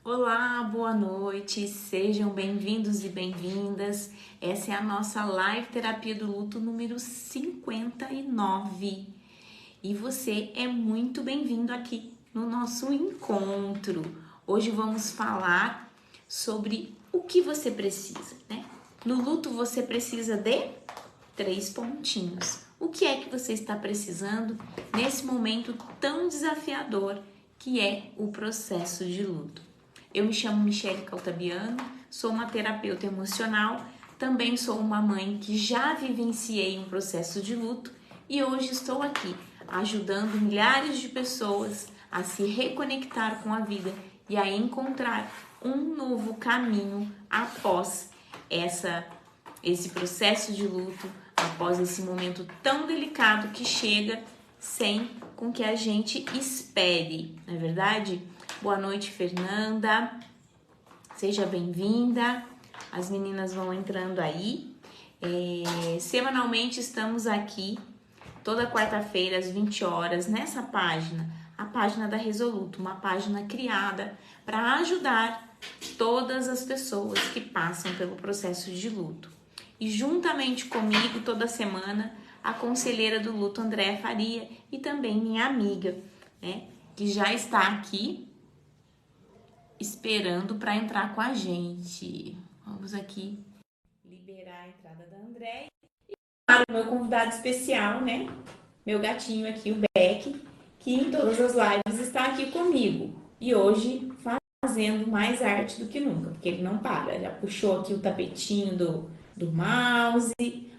Olá, boa noite, sejam bem-vindos e bem-vindas. Essa é a nossa live terapia do luto número 59 e você é muito bem-vindo aqui no nosso encontro. Hoje vamos falar sobre o que você precisa, né? No luto você precisa de 3 pontinhos. O que é que você está precisando nesse momento tão desafiador que é o processo de luto? Eu me chamo Michele Caltabiano, sou uma terapeuta emocional, também sou uma mãe que já vivenciei um processo de luto e hoje estou aqui ajudando milhares de pessoas a se reconectar com a vida e a encontrar um novo caminho após esse processo de luto, após esse momento tão delicado que chega sem com que a gente espere, não é verdade? Boa noite, Fernanda. Seja bem-vinda. As meninas vão entrando aí. Semanalmente estamos aqui, toda quarta-feira, às 20 horas, nessa página, a página da Resoluto, uma página criada para ajudar todas as pessoas que passam pelo processo de luto. E juntamente comigo, toda semana, a conselheira do luto, Andréa Faria, e também minha amiga, né, que já está aqui esperando para entrar com a gente. Vamos aqui liberar a entrada da Andréa. E para o meu convidado especial, né, meu gatinho aqui, o Beck, que em todas as lives está aqui comigo. E hoje fazendo mais arte do que nunca, porque ele não para. Já puxou aqui o tapetinho do mouse,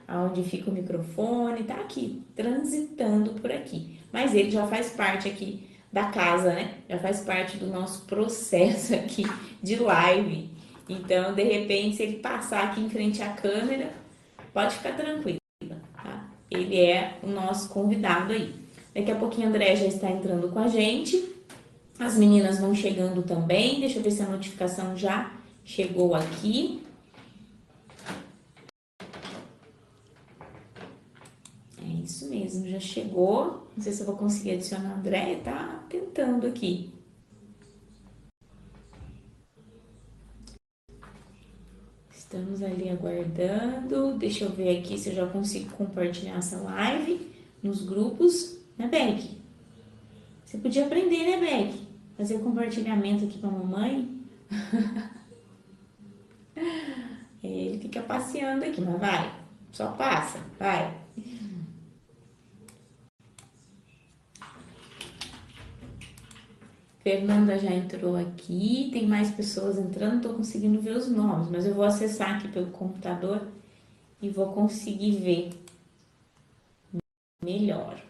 aonde fica o microfone, tá aqui, transitando por aqui. Mas ele já faz parte aqui da casa, né? Já faz parte do nosso processo aqui de live. Então, de repente, se ele passar aqui em frente à câmera, pode ficar tranquilo, tá? Ele é o nosso convidado aí. Daqui a pouquinho a André já está entrando com a gente. As meninas vão chegando também. Deixa eu ver se a notificação já chegou aqui. É isso mesmo, já chegou. Não sei se eu vou conseguir adicionar a André, tá tentando aqui. Estamos ali aguardando. Deixa eu ver aqui se eu já consigo compartilhar essa live nos grupos, né, Beck? Você podia aprender, né, Beck? Fazer o compartilhamento aqui com a mamãe. Ele fica passeando aqui, mas vai. Só passa, vai. Fernanda já entrou aqui, tem mais pessoas entrando, não estou conseguindo ver os nomes, mas eu vou acessar aqui pelo computador e vou conseguir ver melhor.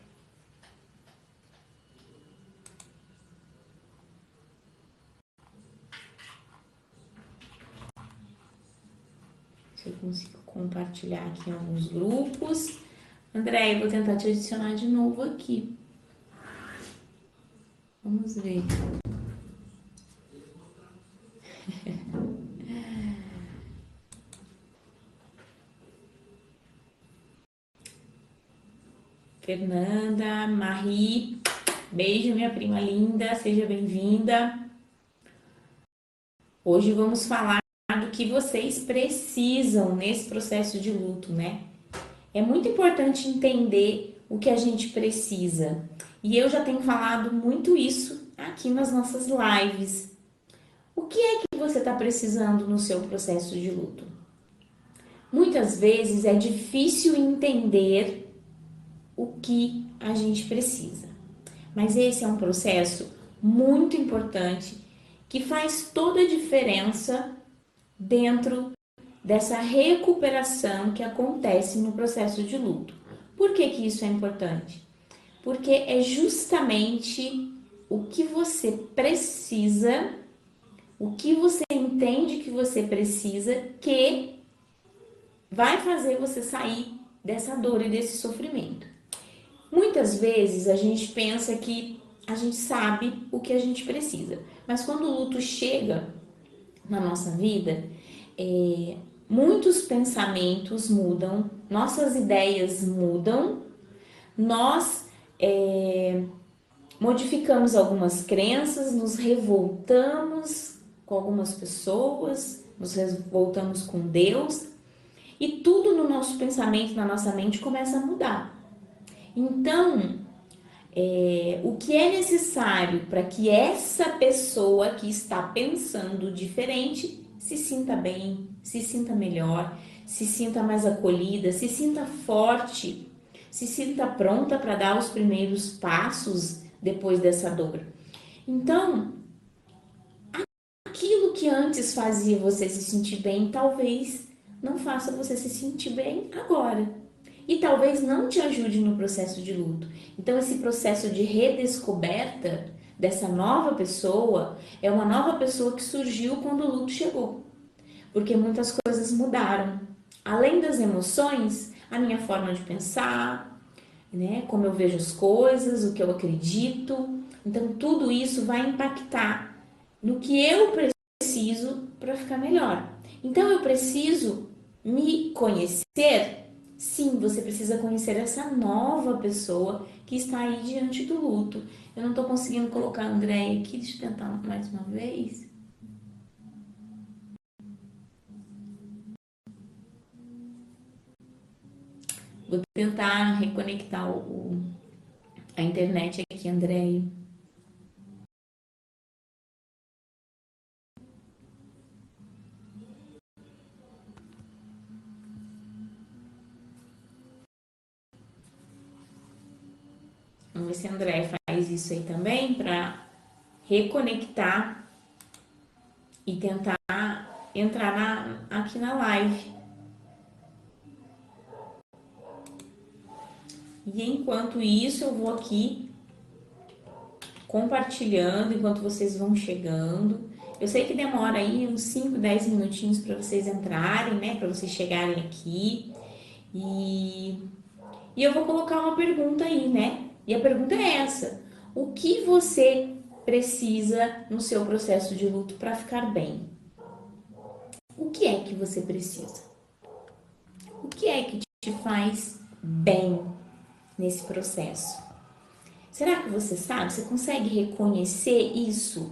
Se eu consigo compartilhar aqui em alguns grupos. André, eu vou tentar te adicionar de novo aqui. Vamos ver. Fernanda, Marie, beijo, minha prima linda, seja bem-vinda. Hoje vamos falar do que vocês precisam nesse processo de luto, né? É muito importante entender o que a gente precisa. E eu já tenho falado muito isso aqui nas nossas lives. O que é que você está precisando no seu processo de luto? Muitas vezes é difícil entender o que a gente precisa. Mas esse é um processo muito importante que faz toda a diferença dentro dessa recuperação que acontece no processo de luto. Por que que isso é importante? Porque é justamente o que você precisa, o que você entende que você precisa, que vai fazer você sair dessa dor e desse sofrimento. Muitas vezes a gente pensa que a gente sabe o que a gente precisa, mas quando o luto chega na nossa vida, muitos pensamentos mudam, nossas ideias mudam, nós modificamos algumas crenças, nos revoltamos, com algumas pessoas, nos voltamos com Deus e tudo no nosso pensamento, na nossa mente começa a mudar. Então, o que é necessário para que essa pessoa que está pensando diferente se sinta bem, se sinta melhor, se sinta mais acolhida, se sinta forte, se sinta pronta para dar os primeiros passos depois dessa dor. Então, aquilo que antes fazia você se sentir bem, talvez não faça você se sentir bem agora. E talvez não te ajude no processo de luto. Então, esse processo de redescoberta dessa nova pessoa é uma nova pessoa que surgiu quando o luto chegou. Porque muitas coisas mudaram. Além das emoções, a minha forma de pensar, né? Como eu vejo as coisas, o que eu acredito. Então, tudo isso vai impactar no que eu preciso para ficar melhor. Então, eu preciso me conhecer. Sim, você precisa conhecer essa nova pessoa que está aí diante do luto. Eu não estou conseguindo colocar a Andréia aqui, deixa eu tentar mais uma vez. Vou tentar reconectar a internet aqui, Andréia. Vamos ver se a Andréia faz isso aí também para reconectar e tentar entrar aqui na live. E enquanto isso, eu vou aqui compartilhando enquanto vocês vão chegando. Eu sei que demora aí uns 5, 10 minutinhos para vocês entrarem, né? Para vocês chegarem aqui. E eu vou colocar uma pergunta aí, né? E a pergunta é essa: o que você precisa no seu processo de luto para ficar bem? O que é que você precisa? O que é que te faz bem nesse processo? Será que você sabe? Você consegue reconhecer isso?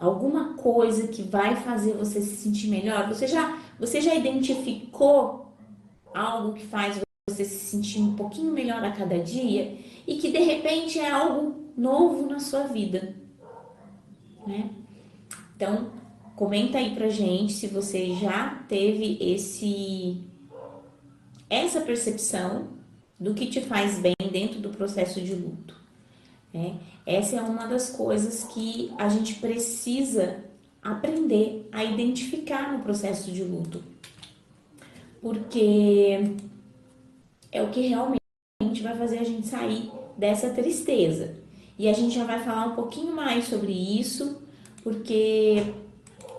Alguma coisa que vai fazer você se sentir melhor? Você já identificou algo que faz você se sentir um pouquinho melhor a cada dia e que de repente é algo novo na sua vida, né? Então, comenta aí pra gente se você já teve essa percepção do que te faz bem dentro do processo de luto, né? Essa é uma das coisas que a gente precisa aprender a identificar no processo de luto, porque é o que realmente vai fazer a gente sair dessa tristeza. E a gente já vai falar um pouquinho mais sobre isso, porque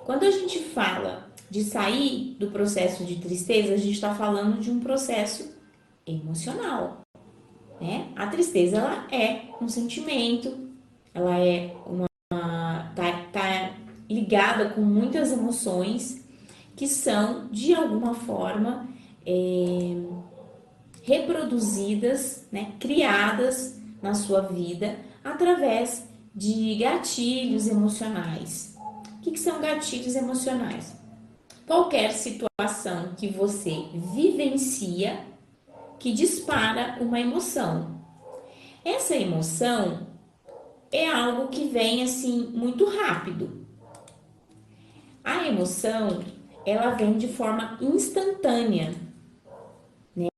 quando a gente fala de sair do processo de tristeza, a gente está falando de um processo emocional, né? A tristeza, ela é um sentimento, ela é tá ligada com muitas emoções que são, de alguma forma, reproduzidas, né, criadas na sua vida através de gatilhos emocionais. O que são gatilhos emocionais? Qualquer situação que você vivencia que dispara uma emoção. Essa emoção é algo que vem assim muito rápido. A emoção, ela vem de forma instantânea, né?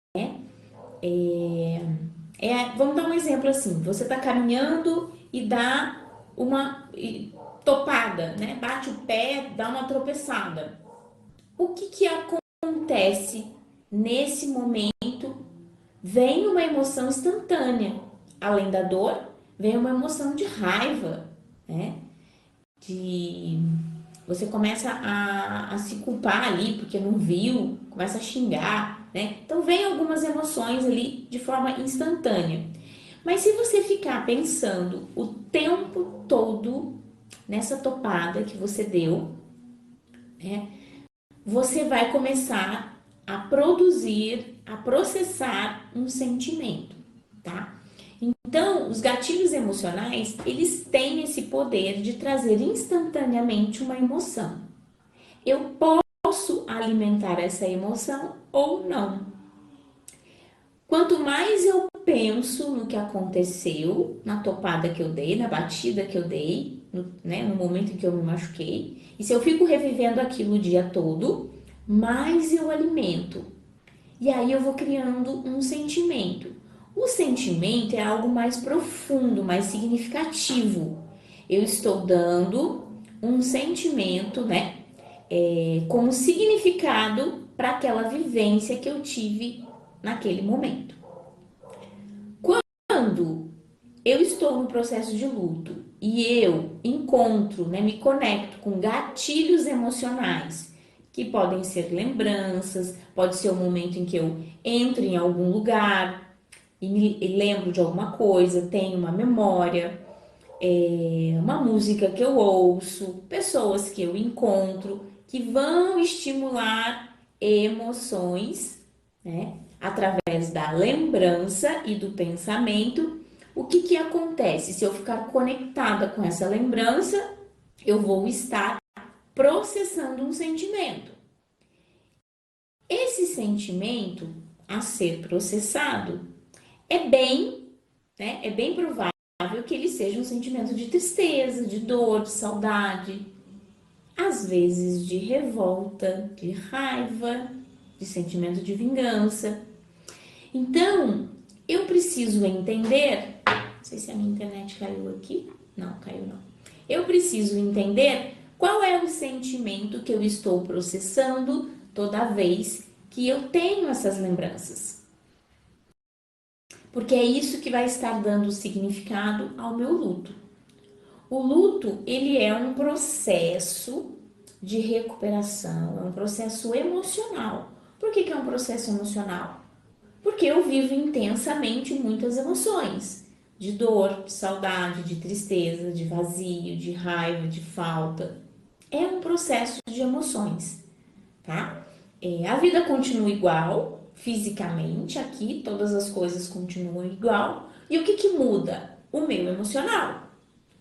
Vamos dar um exemplo assim, você está caminhando e dá uma topada, né? Bate o pé, dá uma tropeçada. O que acontece nesse momento? Vem uma emoção instantânea. Além da dor, vem uma emoção de raiva, né? Você começa a se culpar ali porque não viu, começa a xingar, né? Então vem algumas emoções ali de forma instantânea. Mas se você ficar pensando o tempo todo nessa topada que você deu, né? Você vai começar a produzir, a processar um sentimento, tá? Então, os gatilhos emocionais, eles têm esse poder de trazer instantaneamente uma emoção. Eu posso alimentar essa emoção ou não. Quanto mais eu penso no que aconteceu, na topada que eu dei, na batida que eu dei, no momento em que eu me machuquei, e se eu fico revivendo aquilo o dia todo, mais eu alimento. E aí eu vou criando um sentimento. O sentimento é algo mais profundo, mais significativo. Eu estou dando um sentimento, né? Como significado para aquela vivência que eu tive naquele momento. Quando eu estou no processo de luto e eu encontro, né, me conecto com gatilhos emocionais, que podem ser lembranças, pode ser o momento em que eu entro em algum lugar e me lembro de alguma coisa, tenho uma memória, uma música que eu ouço, pessoas que eu encontro que vão estimular emoções, né? Através da lembrança e do pensamento. O que que acontece? Se eu ficar conectada com essa lembrança, eu vou estar processando um sentimento. Esse sentimento a ser processado é bem provável que ele seja um sentimento de tristeza, de dor, de saudade, às vezes de revolta, de raiva, de sentimento de vingança. Então, eu preciso entender, não sei se a minha internet caiu aqui, não, caiu não. Eu preciso entender qual é o sentimento que eu estou processando toda vez que eu tenho essas lembranças. Porque é isso que vai estar dando significado ao meu luto. O luto, ele é um processo de recuperação, é um processo emocional. Por que é um processo emocional? Porque eu vivo intensamente muitas emoções, de dor, de saudade, de tristeza, de vazio, de raiva, de falta. É um processo de emoções, tá? A vida continua igual, fisicamente, aqui todas as coisas continuam igual. E o que que muda? O meu emocional.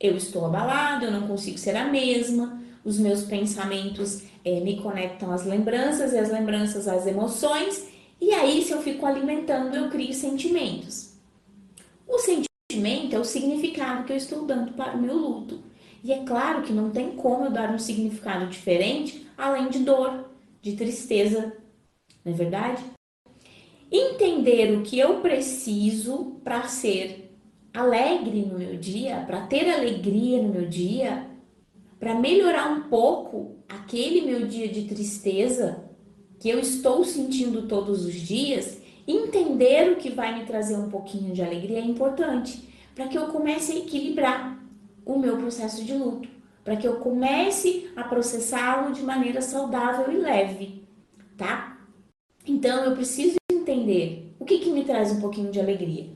Eu estou abalado, eu não consigo ser a mesma, os meus pensamentos me conectam às lembranças e as lembranças às emoções, e aí, se eu fico alimentando, eu crio sentimentos. O sentimento é o significado que eu estou dando para o meu luto. E é claro que não tem como eu dar um significado diferente além de dor, de tristeza, não é verdade? Entender o que eu preciso para ser alegre no meu dia, para ter alegria no meu dia, para melhorar um pouco aquele meu dia de tristeza que eu estou sentindo todos os dias, entender o que vai me trazer um pouquinho de alegria é importante, para que eu comece a equilibrar o meu processo de luto, para que eu comece a processá-lo de maneira saudável e leve, tá? Então eu preciso entender o que me traz um pouquinho de alegria.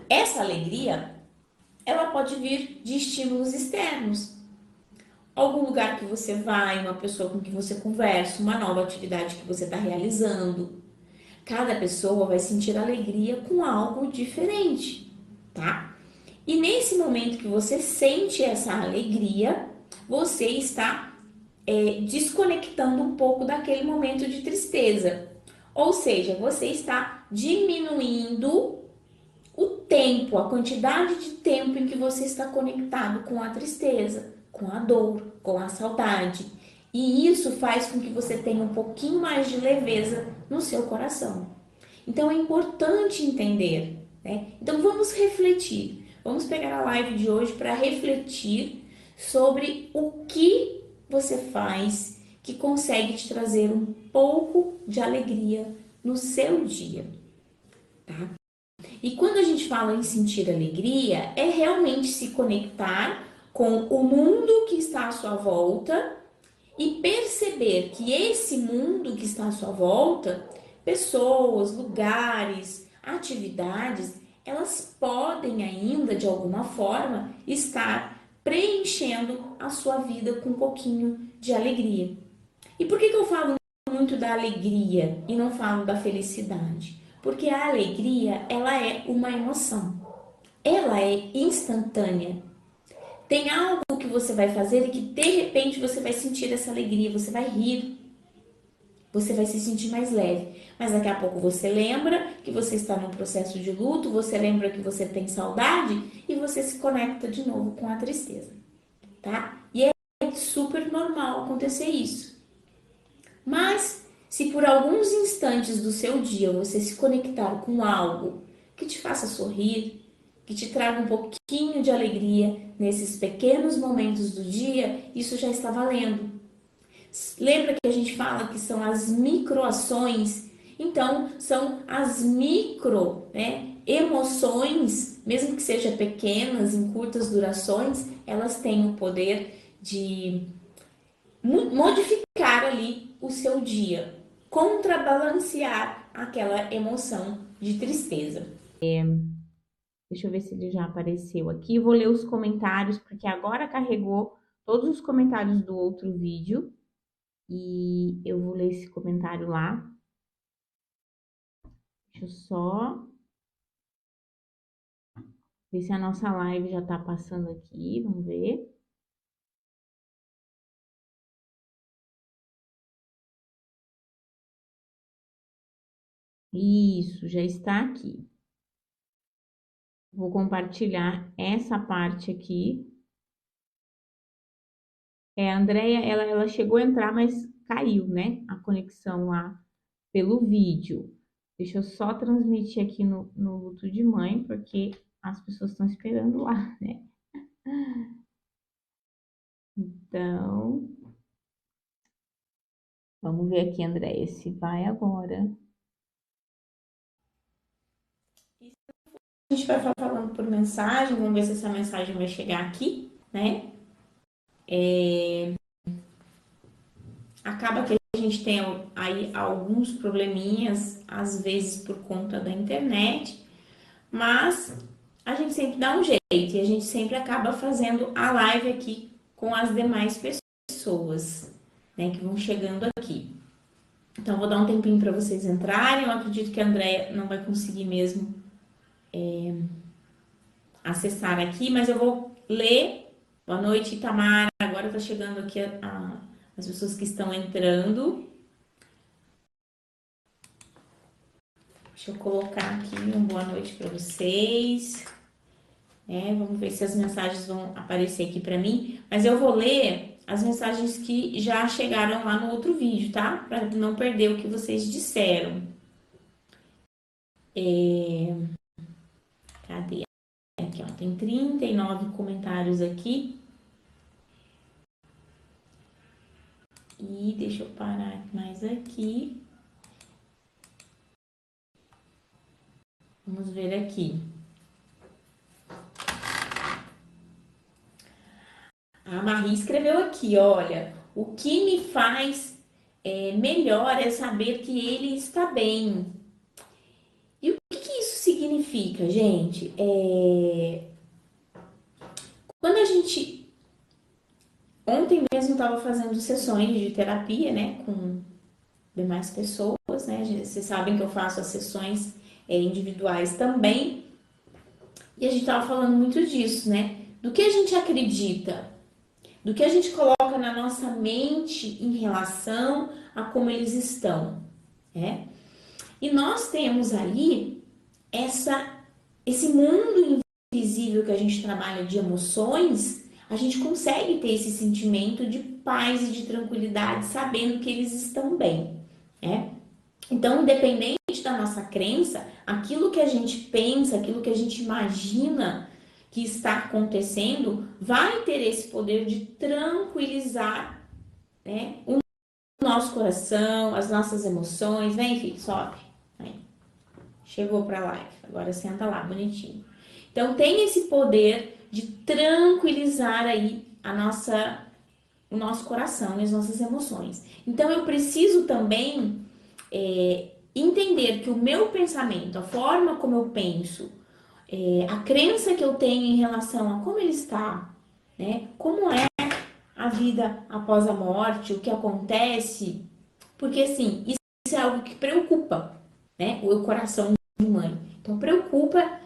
Essa alegria, ela pode vir de estímulos externos. Algum lugar que você vai, uma pessoa com que você conversa, uma nova atividade que você está realizando. Cada pessoa vai sentir alegria com algo diferente, tá? E nesse momento que você sente essa alegria, você está desconectando um pouco daquele momento de tristeza. Ou seja, você está diminuindo o tempo, a quantidade de tempo em que você está conectado com a tristeza, com a dor, com a saudade. E isso faz com que você tenha um pouquinho mais de leveza no seu coração. Então é importante entender, né? Então vamos refletir. Vamos pegar a live de hoje para refletir sobre o que você faz que consegue te trazer um pouco de alegria no seu dia, tá? E quando a gente fala em sentir alegria, é realmente se conectar com o mundo que está à sua volta e perceber que esse mundo que está à sua volta, pessoas, lugares, atividades, elas podem ainda de alguma forma estar preenchendo a sua vida com um pouquinho de alegria. E por que eu falo muito da alegria e não falo da felicidade? Porque a alegria, ela é uma emoção. Ela é instantânea. Tem algo que você vai fazer e que de repente você vai sentir essa alegria, você vai rir, você vai se sentir mais leve. Mas daqui a pouco você lembra que você está num processo de luto, você lembra que você tem saudade e você se conecta de novo com a tristeza, tá? E é super normal acontecer isso. Mas se por alguns instantes do seu dia você se conectar com algo que te faça sorrir, que te traga um pouquinho de alegria nesses pequenos momentos do dia, isso já está valendo. Lembra que a gente fala que são as microações? Então, são as micro, né, emoções, mesmo que sejam pequenas, em curtas durações, elas têm o poder de modificar ali o seu dia, contrabalancear aquela emoção de tristeza. Deixa eu ver se ele já apareceu aqui. Vou ler os comentários, porque agora carregou todos os comentários do outro vídeo. E eu vou ler esse comentário lá. Deixa eu só ver se a nossa live já tá passando aqui. Vamos ver. Isso, já está aqui. Vou compartilhar essa parte aqui. A Andrea, ela chegou a entrar, mas caiu, né? A conexão lá pelo vídeo. Deixa eu só transmitir aqui no luto de mãe, porque as pessoas estão esperando lá, né? Então, vamos ver aqui, Andréia, se vai agora. A gente vai falando por mensagem, vamos ver se essa mensagem vai chegar aqui, né? Acaba que a gente tem aí alguns probleminhas, às vezes por conta da internet, mas a gente sempre dá um jeito e a gente sempre acaba fazendo a live aqui com as demais pessoas, né, que vão chegando aqui. Então, vou dar um tempinho para vocês entrarem. Eu acredito que a Andréia não vai conseguir mesmo acessar aqui, mas eu vou ler. Boa noite, Itamar. Agora está chegando aqui as pessoas que estão entrando. Deixa eu colocar aqui uma boa noite para vocês. Vamos ver se as mensagens vão aparecer aqui para mim. Mas eu vou ler as mensagens que já chegaram lá no outro vídeo, tá? Para não perder o que vocês disseram. Cadê? Aqui, ó, tem 39 comentários aqui. E deixa eu parar mais aqui. Vamos ver aqui. A Marie escreveu aqui, olha, o que me faz melhor é saber que ele está bem. E o que isso significa, gente? Quando a gente... Ontem mesmo estava fazendo sessões de terapia, né, com demais pessoas, né? Vocês sabem que eu faço as sessões individuais também. E a gente estava falando muito disso, né? Do que a gente acredita, do que a gente coloca na nossa mente em relação a como eles estão, né? E nós temos aí esse mundo invisível que a gente trabalha de emoções, a gente consegue ter esse sentimento de paz e de tranquilidade, sabendo que eles estão bem, né? Então, independente da nossa crença, aquilo que a gente pensa, aquilo que a gente imagina que está acontecendo, vai ter esse poder de tranquilizar, né, o nosso coração, as nossas emoções. Vem, filho, sobe. Aí. Chegou para a live. Agora senta lá, bonitinho. Então, tem esse poder de tranquilizar aí o nosso coração e as nossas emoções. Então, eu preciso também entender que o meu pensamento, a forma como eu penso, a crença que eu tenho em relação a como ele está, né? Como é a vida após a morte, o que acontece, porque assim, isso é algo que preocupa, né? O coração Então, preocupa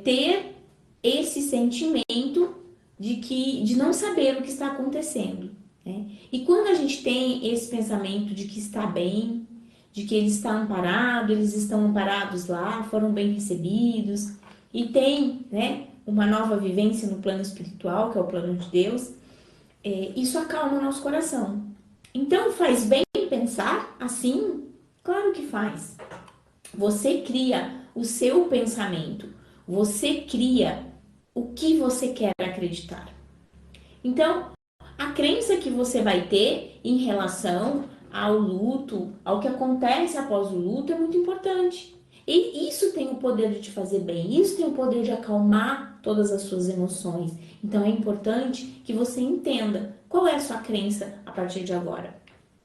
ter esse sentimento de não saber o que está acontecendo, né? E quando a gente tem esse pensamento de que está bem, de que ele está amparado, eles estão amparados lá, foram bem recebidos, e tem, né, uma nova vivência no plano espiritual, que é o plano de Deus, isso acalma o nosso coração. Então, faz bem pensar assim? Claro que faz. Você cria o seu pensamento, você cria o que você quer acreditar. Então, a crença que você vai ter em relação ao luto, ao que acontece após o luto, é muito importante. E isso tem o poder de te fazer bem, isso tem o poder de acalmar todas as suas emoções. Então, é importante que você entenda qual é a sua crença a partir de agora.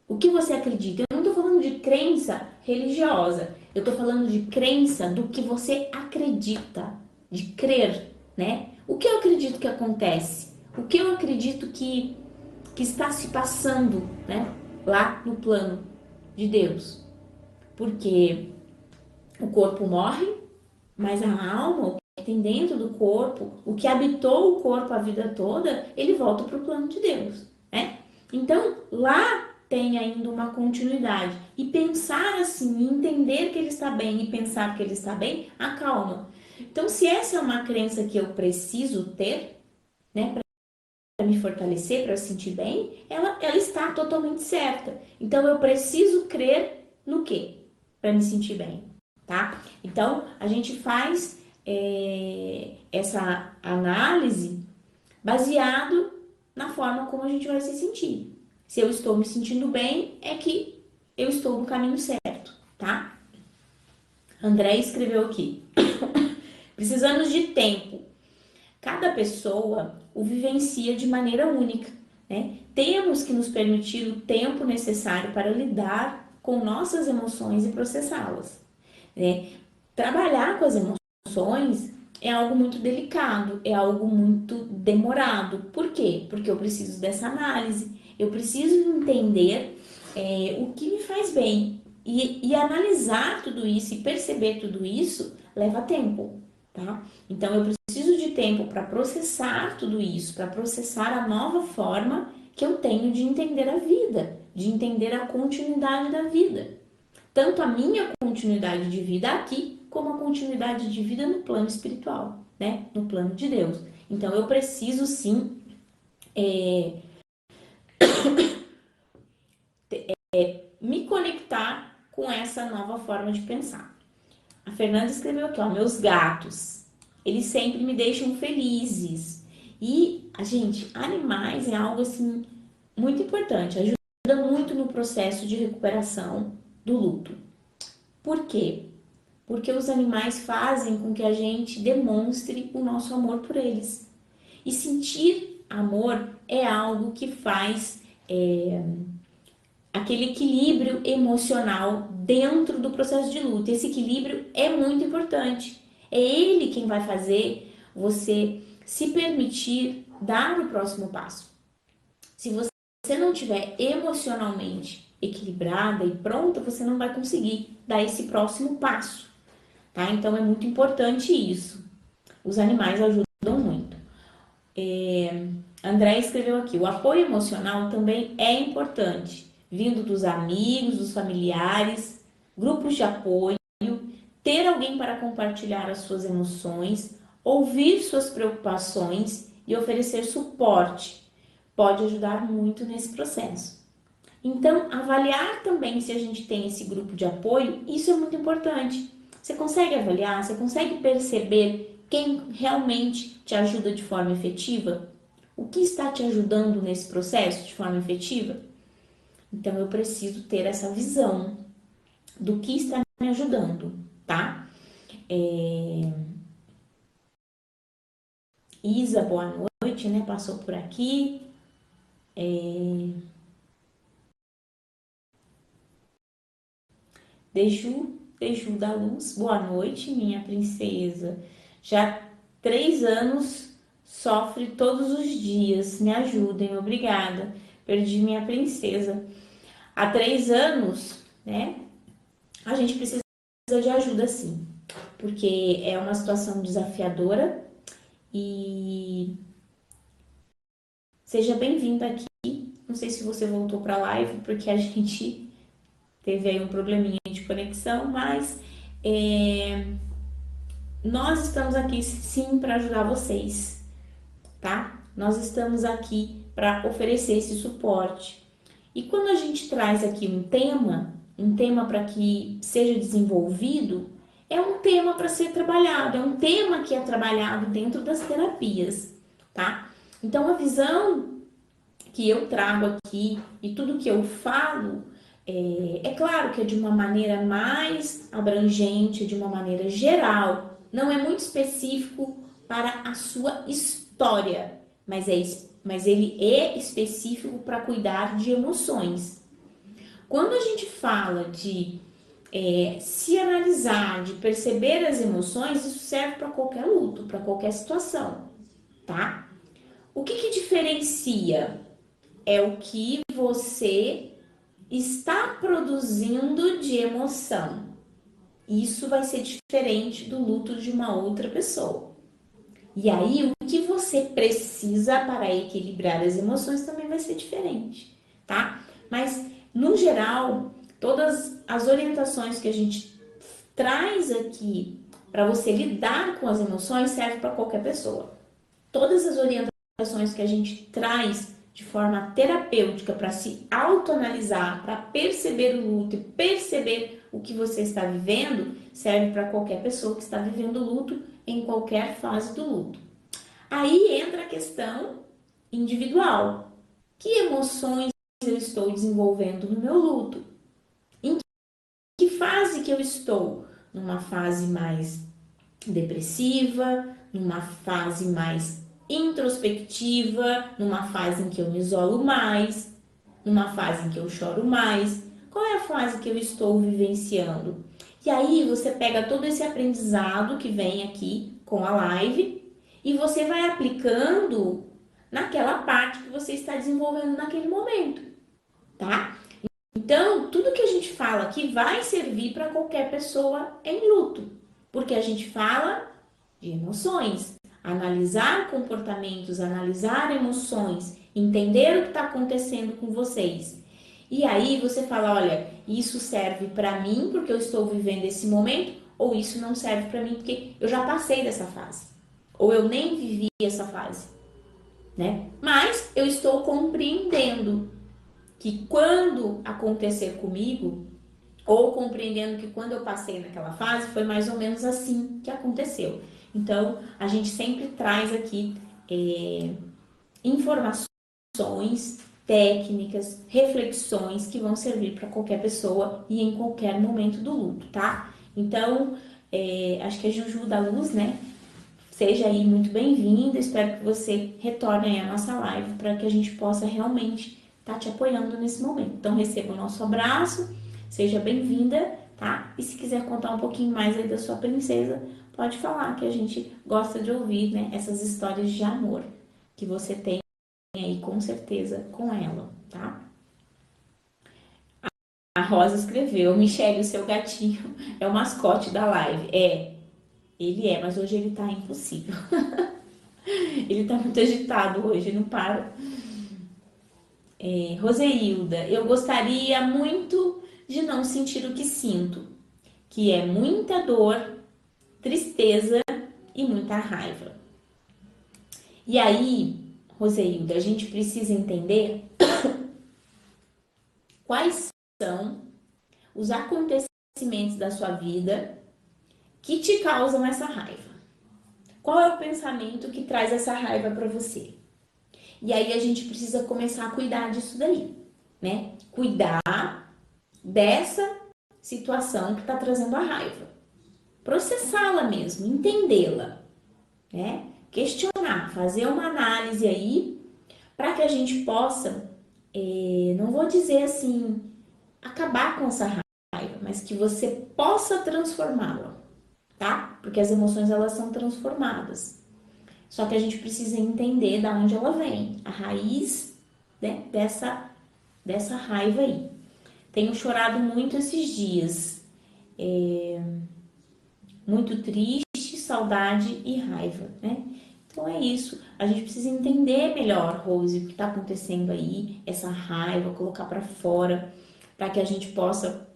O que você acredita? Eu não estou falando de crença religiosa, eu estou falando de crença do que você acredita, de crer, né? O que eu acredito que acontece? O que eu acredito que está se passando, né? Lá no plano de Deus. Porque o corpo morre, mas a alma, o que tem dentro do corpo, o que habitou o corpo a vida toda, ele volta para o plano de Deus, né? Então, lá tem ainda uma continuidade. E pensar assim, entender que ele está bem e pensar que ele está bem, acalma. Então, se essa é uma crença que eu preciso ter, né, para me fortalecer, para eu sentir bem, ela está totalmente certa. Então, eu preciso crer no quê? Para me sentir bem, tá? Então, a gente faz essa análise baseado na forma como a gente vai se sentir. Se eu estou me sentindo bem, é que eu estou no caminho certo, tá? André escreveu aqui. Precisamos de tempo. Cada pessoa o vivencia de maneira única, né? Temos que nos permitir o tempo necessário para lidar com nossas emoções e processá-las, né? Trabalhar com as emoções é algo muito delicado, é algo muito demorado. Por quê? Porque eu preciso dessa análise, eu preciso entender o que me faz bem. E analisar tudo isso e perceber tudo isso leva tempo, tá? Então eu preciso de tempo para processar tudo isso, para processar a nova forma que eu tenho de entender a vida, de entender a continuidade da vida. Tanto a minha continuidade de vida aqui, como a continuidade de vida no plano espiritual, né? No plano de Deus. Então eu preciso sim me conectar com essa nova forma de pensar. A Fernanda escreveu aqui, ó, meus gatos, eles sempre me deixam felizes. E, gente, animais é algo assim muito importante, ajuda muito no processo de recuperação do luto. Por quê? Porque os animais fazem com que a gente demonstre o nosso amor por eles. E sentir amor é algo que faz aquele equilíbrio emocional dentro do processo de luto. Esse equilíbrio é muito importante. É ele quem vai fazer você se permitir dar o próximo passo. Se você não estiver emocionalmente equilibrada e pronta, você não vai conseguir dar esse próximo passo, tá? Então é muito importante isso. Os animais ajudam muito. André escreveu aqui: o apoio emocional também é importante, vindo dos amigos, dos familiares, grupos de apoio, ter alguém para compartilhar as suas emoções, ouvir suas preocupações e oferecer suporte pode ajudar muito nesse processo. Então, avaliar também se a gente tem esse grupo de apoio, isso é muito importante. Você consegue avaliar, você consegue perceber quem realmente te ajuda de forma efetiva? O que está te ajudando nesse processo de forma efetiva? Então, eu preciso ter essa visão do que está me ajudando, tá? Isa, boa noite, né? Passou por aqui. Deju da Luz, boa noite, minha princesa. Já 3 anos sofre todos os dias, me ajudem, obrigada. Perdi minha princesa. Há 3 anos, né? A gente precisa de ajuda sim, porque é uma situação desafiadora e seja bem-vindo aqui. Não sei se você voltou para a live, porque a gente teve aí um probleminha de conexão, mas nós estamos aqui sim para ajudar vocês, tá? Nós estamos aqui para oferecer esse suporte. E quando a gente traz aqui um tema para que seja desenvolvido, é um tema para ser trabalhado, é um tema que é trabalhado dentro das terapias, tá? Então a visão que eu trago aqui e tudo que eu falo, é claro que é de uma maneira mais abrangente, de uma maneira geral, não é muito específico para a sua história, mas ele é específico para cuidar de emoções. Quando a gente fala de se analisar, de perceber as emoções, isso serve para qualquer luto, para qualquer situação, tá? O que diferencia é o que você está produzindo de emoção. Isso vai ser diferente do luto de uma outra pessoa. E aí, o que você precisa para equilibrar as emoções também vai ser diferente, tá? Mas, no geral, todas as orientações que a gente traz aqui para você lidar com as emoções serve para qualquer pessoa. Todas as orientações que a gente traz de forma terapêutica para se autoanalisar, para perceber o luto e perceber o que você está vivendo, serve para qualquer pessoa que está vivendo luto em qualquer fase do luto. Aí entra a questão individual. Que emoções eu estou desenvolvendo no meu luto? Em que fase que eu estou? Numa fase mais depressiva, numa fase mais introspectiva, numa fase em que eu me isolo mais, numa fase em que eu choro mais. Qual é a fase que eu estou vivenciando? E aí você pega todo esse aprendizado que vem aqui com a live e você vai aplicando naquela parte que você está desenvolvendo naquele momento, tá? Então, tudo que a gente fala aqui vai servir para qualquer pessoa em luto, porque a gente fala de emoções, analisar comportamentos, analisar emoções, entender o que está acontecendo com vocês. E aí você fala, olha, isso serve para mim porque eu estou vivendo esse momento, ou isso não serve para mim porque eu já passei dessa fase, ou eu nem vivi essa fase, né? Mas eu estou compreendendo que quando acontecer comigo, ou compreendendo que quando eu passei naquela fase, foi mais ou menos assim que aconteceu. Então, a gente sempre traz aqui informações, técnicas, reflexões que vão servir para qualquer pessoa e em qualquer momento do luto, tá? Então, acho que a Juju da Luz, né? Seja aí muito bem-vinda, espero que você retorne aí à nossa live para que a gente possa realmente estar te apoiando nesse momento. Então, receba o nosso abraço, seja bem-vinda, tá? E se quiser contar um pouquinho mais aí da sua princesa, pode falar, que a gente gosta de ouvir, né, essas histórias de amor que você tem aí com certeza com ela, tá? A Rosa escreveu, Michele, o seu gatinho é o mascote da live. Ele é, mas hoje ele tá impossível. Ele tá muito agitado hoje, não para. Roseilda, eu gostaria muito de não sentir o que sinto, que é muita dor, tristeza e muita raiva. E aí, Roseilda, a gente precisa entender quais são os acontecimentos da sua vida que te causam essa raiva. Qual é o pensamento que traz essa raiva para você? E aí a gente precisa começar a cuidar disso daí, né? Cuidar dessa situação que está trazendo a raiva. Processá-la mesmo, entendê-la, né? Questionar, fazer uma análise aí para que a gente possa, não vou dizer assim, acabar com essa raiva, mas que você possa transformá-la, tá? Porque as emoções elas são transformadas. Só que a gente precisa entender de onde ela vem, a raiz, né, dessa raiva aí. Tenho chorado muito esses dias. muito triste, saudade e raiva, né? Então é isso. A gente precisa entender melhor, Rose, o que está acontecendo aí, essa raiva, colocar para fora, para que a gente possa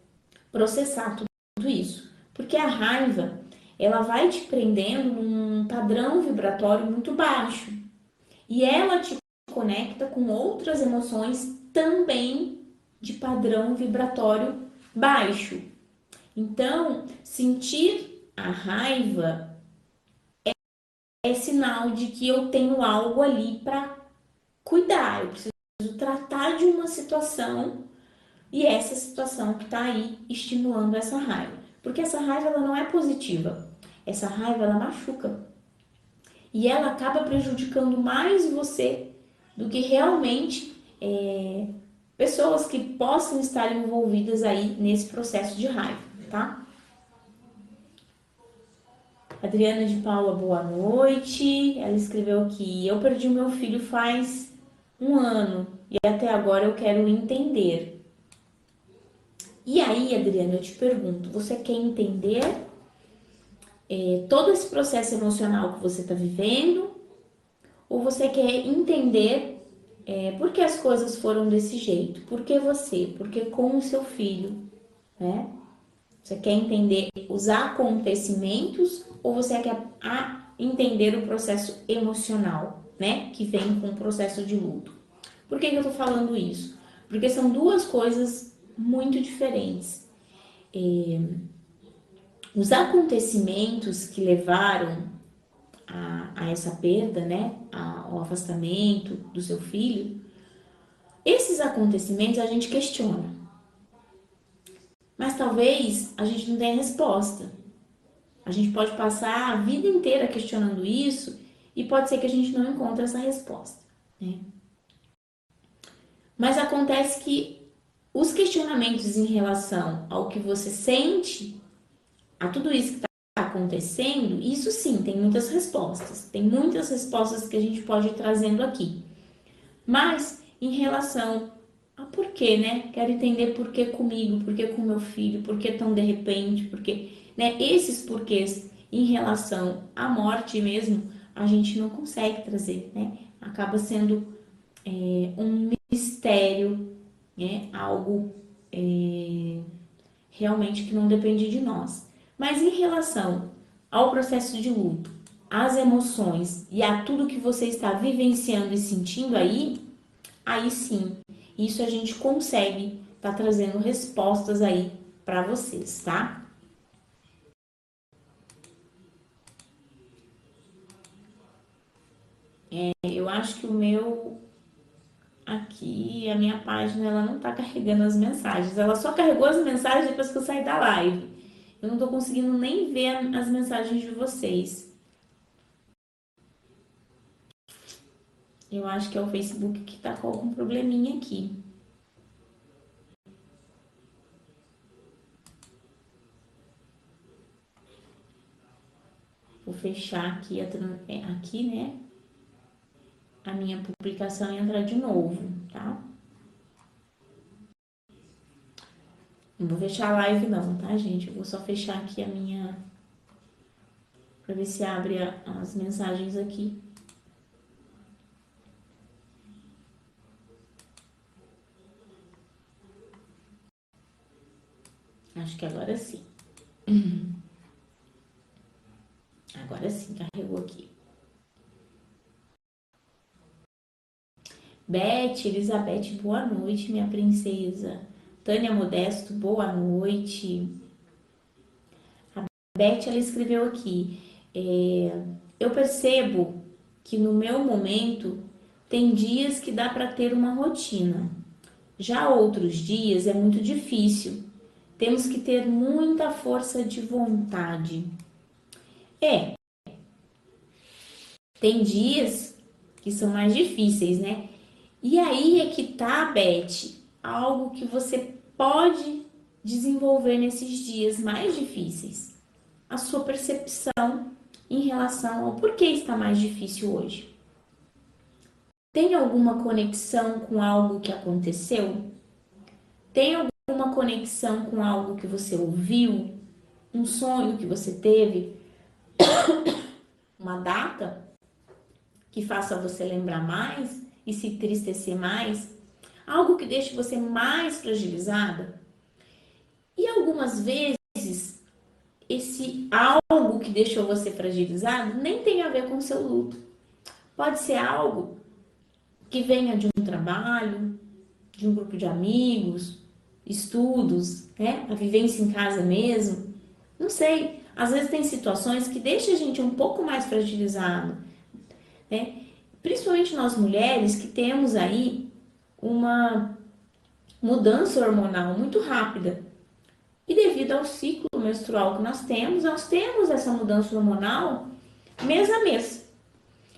processar tudo isso. Porque a raiva, ela vai te prendendo num padrão vibratório muito baixo. E ela te conecta com outras emoções também de padrão vibratório baixo. Então, sentir a raiva é sinal de que eu tenho algo ali para cuidar, eu preciso tratar de uma situação e essa situação que está aí estimulando essa raiva. Porque essa raiva ela não é positiva, essa raiva ela machuca e ela acaba prejudicando mais você do que realmente pessoas que possam estar envolvidas aí nesse processo de raiva, tá? Adriana de Paula, boa noite. Ela escreveu aqui: eu perdi meu filho faz um ano e até agora eu quero entender. E aí, Adriana, eu te pergunto: você quer entender todo esse processo emocional que você está vivendo? Ou você quer entender por que as coisas foram desse jeito? Por que você? Por que com o seu filho? Né? Você quer entender os acontecimentos ou você quer entender o processo emocional, né? Que vem com o processo de luto. Por que eu tô falando isso? Porque são duas coisas muito diferentes. Os acontecimentos que levaram a essa perda, né? Ao afastamento do seu filho, esses acontecimentos a gente questiona. Mas talvez a gente não tenha resposta. A gente pode passar a vida inteira questionando isso e pode ser que a gente não encontre essa resposta, né? Mas acontece que os questionamentos em relação ao que você sente, a tudo isso que está acontecendo, isso sim, tem muitas respostas. Tem muitas respostas que a gente pode ir trazendo aqui. Mas em relação a porquê, né? Quero entender por que comigo, por que com meu filho, por que tão de repente, porque, né? Esses porquês em relação à morte mesmo, a gente não consegue trazer, né? Acaba sendo um mistério, né? Algo realmente que não depende de nós. Mas em relação ao processo de luto, às emoções e a tudo que você está vivenciando e sentindo aí sim, isso a gente consegue tá trazendo respostas aí para vocês, tá? Eu acho que o meu aqui, a minha página, ela não tá carregando as mensagens. Ela só carregou as mensagens depois que eu saí da live. Eu não tô conseguindo nem ver as mensagens de vocês. Eu acho que é o Facebook que tá com algum probleminha aqui. Vou fechar aqui, aqui, né? A minha publicação e entrar de novo, tá? Não vou fechar a live não, tá, gente? Eu vou só fechar aqui a minha... Pra ver se abre as mensagens aqui. Acho que agora sim. Agora sim, carregou aqui. Beth, Elizabeth, boa noite, minha princesa. Tânia Modesto, boa noite. A Beth, ela escreveu aqui. Eu percebo que no meu momento tem dias que dá para ter uma rotina. Já outros dias é muito difícil. Temos que ter muita força de vontade. Tem dias que são mais difíceis, né? E aí é que tá, Beth, algo que você pode desenvolver nesses dias mais difíceis. A sua percepção em relação ao porquê está mais difícil hoje. Tem alguma conexão com algo que aconteceu? Tem alguma conexão com algo que você ouviu? um sonho que você teve, uma data que faça você lembrar mais e se entristecer mais, algo que deixe você mais fragilizada. E algumas vezes, esse algo que deixou você fragilizado nem tem a ver com o seu luto. Pode ser algo que venha de um trabalho, de um grupo de amigos, estudos, né? A vivência em casa mesmo. Não sei. Às vezes tem situações que deixam a gente um pouco mais fragilizado, né? Principalmente nós mulheres que temos aí uma mudança hormonal muito rápida. E devido ao ciclo menstrual que nós temos essa mudança hormonal mês a mês.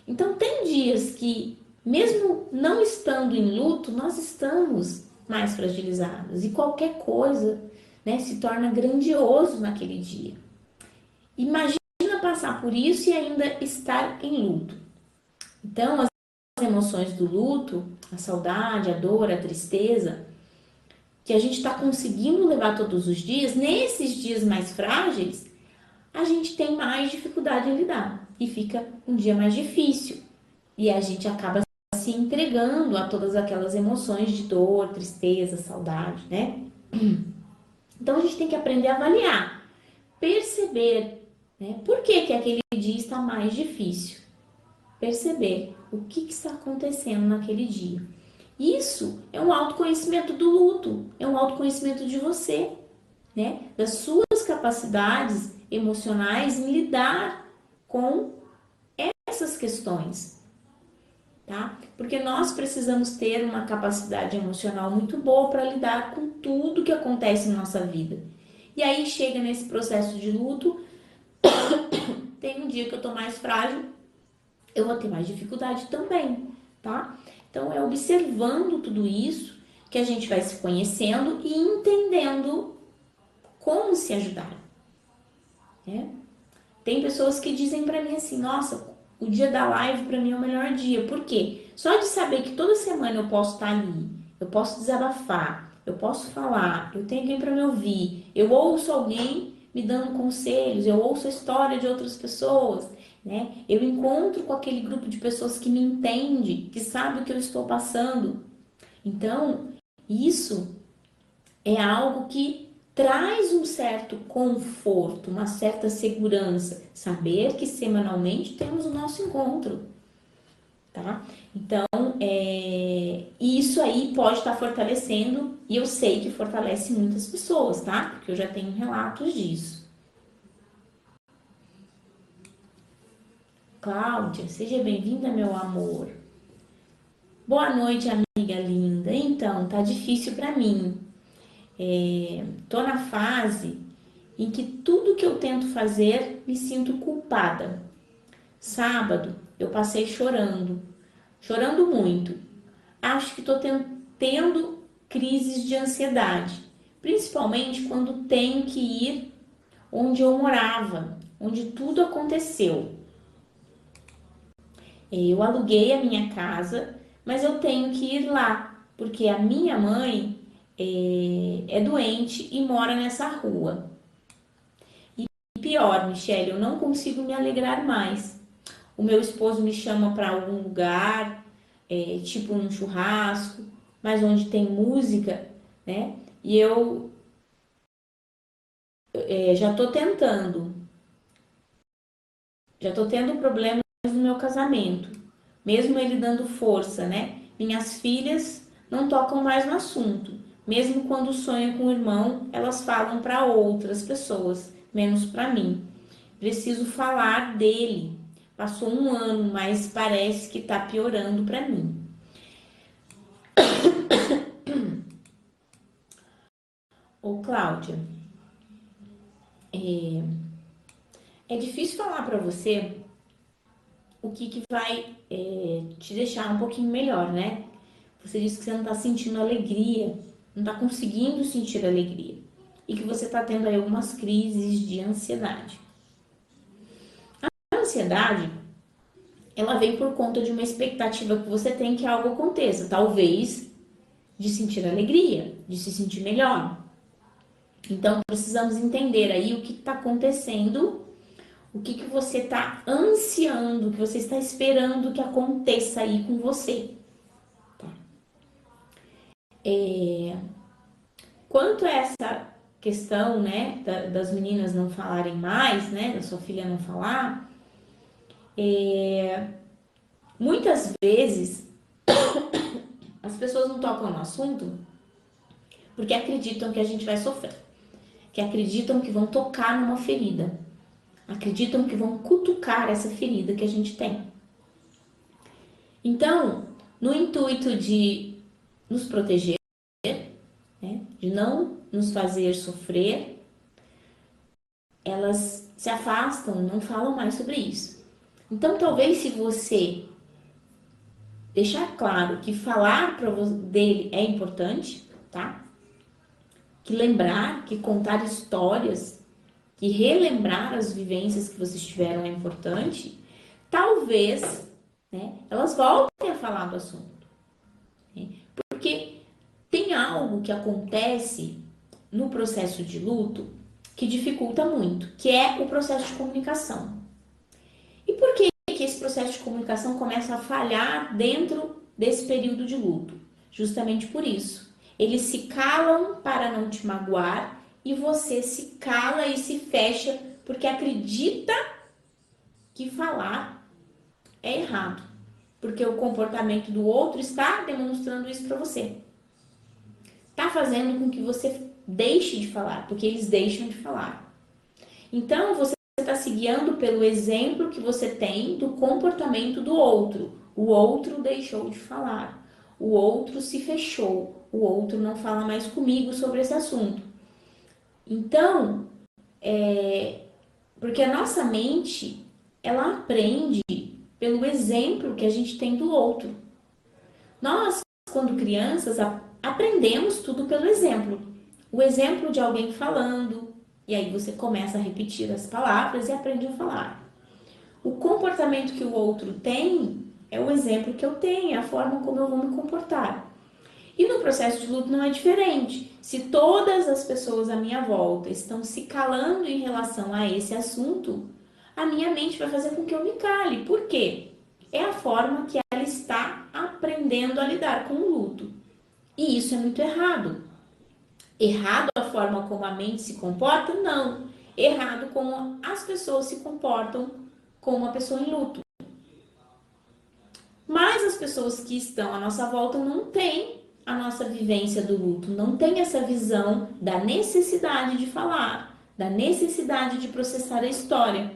Então, tem dias que, mesmo não estando em luto, nós estamos mais fragilizados. E qualquer coisa, né, se torna grandioso naquele dia. Imagina passar por isso e ainda estar em luto. Então, as emoções do luto, a saudade, a dor, a tristeza, que a gente está conseguindo levar todos os dias, nesses dias mais frágeis, a gente tem mais dificuldade em lidar e fica um dia mais difícil. E a gente acaba se entregando a todas aquelas emoções de dor, tristeza, saudade, né? Então a gente tem que aprender a avaliar, perceber, né? Por que que aquele dia está mais difícil? Perceber o que está acontecendo naquele dia. Isso é um autoconhecimento do luto, é um autoconhecimento de você, né? Das suas capacidades emocionais em lidar com essas questões, tá? Porque nós precisamos ter uma capacidade emocional muito boa para lidar com tudo que acontece na nossa vida. E aí chega nesse processo de luto, tem um dia que eu tô mais frágil, eu vou ter mais dificuldade também, tá? Então é observando tudo isso que a gente vai se conhecendo e entendendo como se ajudar, né? Tem pessoas que dizem para mim assim, nossa, o dia da live para mim é o melhor dia. Por quê? Só de saber que toda semana eu posso estar ali, eu posso desabafar, eu posso falar, eu tenho alguém para me ouvir, eu ouço alguém me dando conselhos, eu ouço a história de outras pessoas, né? Eu encontro com aquele grupo de pessoas que me entende, que sabe o que eu estou passando. Então, isso é algo que traz um certo conforto, uma certa segurança, saber que semanalmente temos o nosso encontro, tá? Então, isso aí pode estar fortalecendo, e eu sei que fortalece muitas pessoas, tá? Porque eu já tenho relatos disso. Cláudia, seja bem-vinda, meu amor. Boa noite, amiga linda. Então, tá difícil para mim. Tô na fase em que tudo que eu tento fazer me sinto culpada. Sábado eu passei chorando, chorando muito. Acho que estou tendo crises de ansiedade, principalmente quando tenho que ir onde eu morava, onde tudo aconteceu. Eu aluguei a minha casa, mas eu tenho que ir lá, porque a minha mãe é doente e mora nessa rua. Pior, Michelle, eu não consigo me alegrar mais. O meu esposo me chama para algum lugar, tipo um churrasco, mas onde tem música, né? E eu já tô tendo problemas no meu casamento, mesmo ele dando força, né? Minhas filhas não tocam mais no assunto, mesmo quando sonham com o irmão, elas falam para outras pessoas, menos para mim. Preciso falar dele. Passou um ano, mas parece que tá piorando para mim. Ô, Cláudia, é difícil falar para você o que vai te deixar um pouquinho melhor, né? Você disse que você não tá sentindo alegria, não tá conseguindo sentir alegria. E que você tá tendo aí algumas crises de ansiedade. A ansiedade, ela vem por conta de uma expectativa que você tem que algo aconteça. Talvez de sentir alegria, de se sentir melhor. Então, precisamos entender aí o que está acontecendo, o que você está ansiando, o que você está esperando que aconteça aí com você. Tá? Quanto a essa questão, né, das meninas não falarem mais, né, da sua filha não falar, muitas vezes as pessoas não tocam no assunto porque acreditam que a gente vai sofrer, que acreditam que vão tocar numa ferida, acreditam que vão cutucar essa ferida que a gente tem. Então, no intuito de nos proteger, né, de não nos fazer sofrer, elas se afastam, não falam mais sobre isso. Então, talvez se você deixar claro que falar dele é importante, tá? Que lembrar, que contar histórias, que relembrar as vivências que vocês tiveram é importante, talvez, né, elas voltem a falar do assunto. Né? Porque tem algo que acontece no processo de luto que dificulta muito, que é o processo de comunicação. E por que esse processo de comunicação começa a falhar dentro desse período de luto? Justamente por isso. Eles se calam para não te magoar e você se cala e se fecha porque acredita que falar é errado. Porque o comportamento do outro está demonstrando isso para você. Está fazendo com que você deixe de falar, porque eles deixam de falar. Então, você está se guiando pelo exemplo que você tem do comportamento do outro. O outro deixou de falar. O outro se fechou. O outro não fala mais comigo sobre esse assunto. Então, porque a nossa mente, ela aprende pelo exemplo que a gente tem do outro. Nós, quando crianças, aprendemos tudo pelo exemplo. O exemplo de alguém falando, e aí você começa a repetir as palavras e aprende a falar. O comportamento que o outro tem é o exemplo que eu tenho, é a forma como eu vou me comportar. E no processo de luto não é diferente. Se todas as pessoas à minha volta estão se calando em relação a esse assunto, a minha mente vai fazer com que eu me cale. Por quê? É a forma que ela está aprendendo a lidar com o luto. E isso é muito errado. Errado a forma como a mente se comporta? Não. Errado como as pessoas se comportam com uma pessoa em luto. Mas as pessoas que estão à nossa volta não têm a nossa vivência do luto, não têm essa visão da necessidade de falar, da necessidade de processar a história,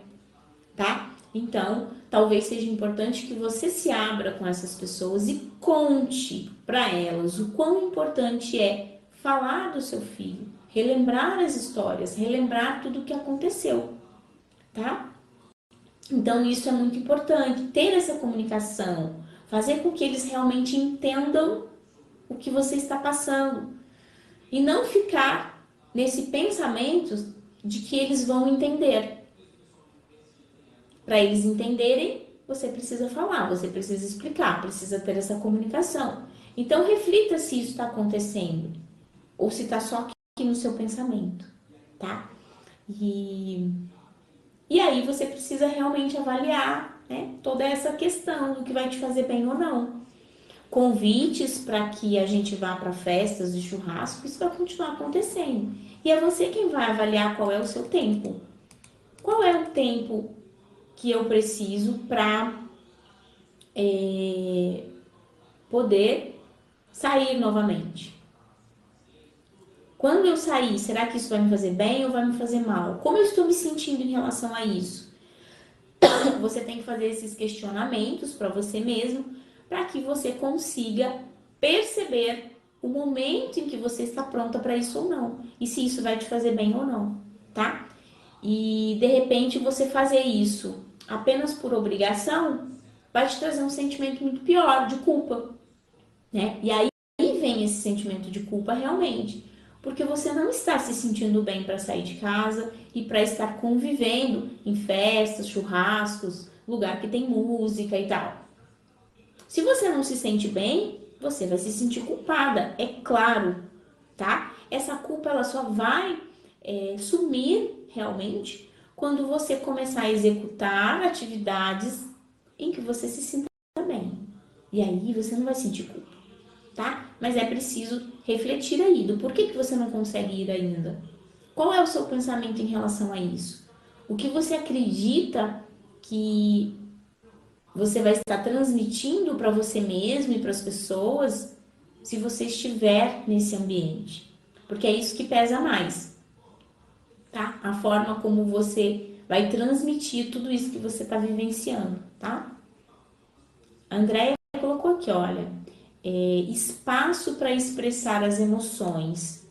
tá? Então, talvez seja importante que você se abra com essas pessoas e conte para elas o quão importante é falar do seu filho, relembrar as histórias, relembrar tudo o que aconteceu, tá? Então, isso é muito importante, ter essa comunicação, fazer com que eles realmente entendam o que você está passando e não ficar nesse pensamento de que eles vão entender. Para eles entenderem, você precisa falar, você precisa explicar, precisa ter essa comunicação. Então, reflita se isso está acontecendo ou se está só aqui no seu pensamento, tá? E aí você precisa realmente avaliar, né, toda essa questão do que vai te fazer bem ou não. Convites para que a gente vá para festas e churrasco, isso vai continuar acontecendo. E é você quem vai avaliar qual é o seu tempo. Qual é o tempo que eu preciso para poder sair novamente? Quando eu sair, será que isso vai me fazer bem ou vai me fazer mal? Como eu estou me sentindo em relação a isso? Você tem que fazer esses questionamentos para você mesmo, para que você consiga perceber o momento em que você está pronta para isso ou não, e se isso vai te fazer bem ou não, tá? E de repente você fazer isso apenas por obrigação vai te trazer um sentimento muito pior, de culpa, né? E aí vem esse sentimento de culpa realmente, porque você não está se sentindo bem para sair de casa e para estar convivendo em festas, churrascos, lugar que tem música e tal. Se você não se sente bem, você vai se sentir culpada, é claro, tá? Essa culpa ela só vai sumir realmente quando você começar a executar atividades em que você se sinta bem. E aí você não vai sentir culpa, tá? Mas é preciso refletir aí do porquê que você não consegue ir ainda. Qual é o seu pensamento em relação a isso? O que você acredita que você vai estar transmitindo para você mesmo e para as pessoas se você estiver nesse ambiente? Porque é isso que pesa mais, tá? A forma como você vai transmitir tudo isso que você está vivenciando, tá? A Andrea colocou aqui, olha, espaço para expressar as emoções.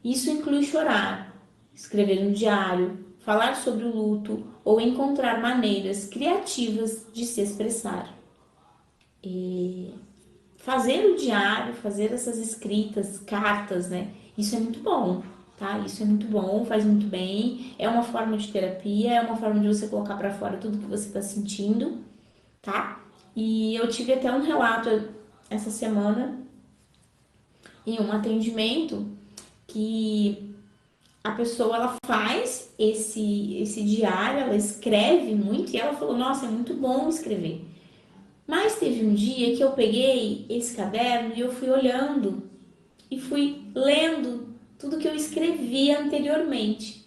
Isso inclui chorar, escrever um diário, falar sobre o luto ou encontrar maneiras criativas de se expressar. Fazer o diário, fazer essas escritas, cartas, né? Isso é muito bom, tá? Isso é muito bom, faz muito bem. É uma forma de terapia, é uma forma de você colocar para fora tudo que você está sentindo, tá? E eu tive até um relato essa semana em um atendimento que a pessoa ela faz esse diário, ela escreve muito e ela falou: "Nossa, é muito bom escrever". Mas teve um dia que eu peguei esse caderno e eu fui olhando e fui lendo tudo que eu escrevi anteriormente.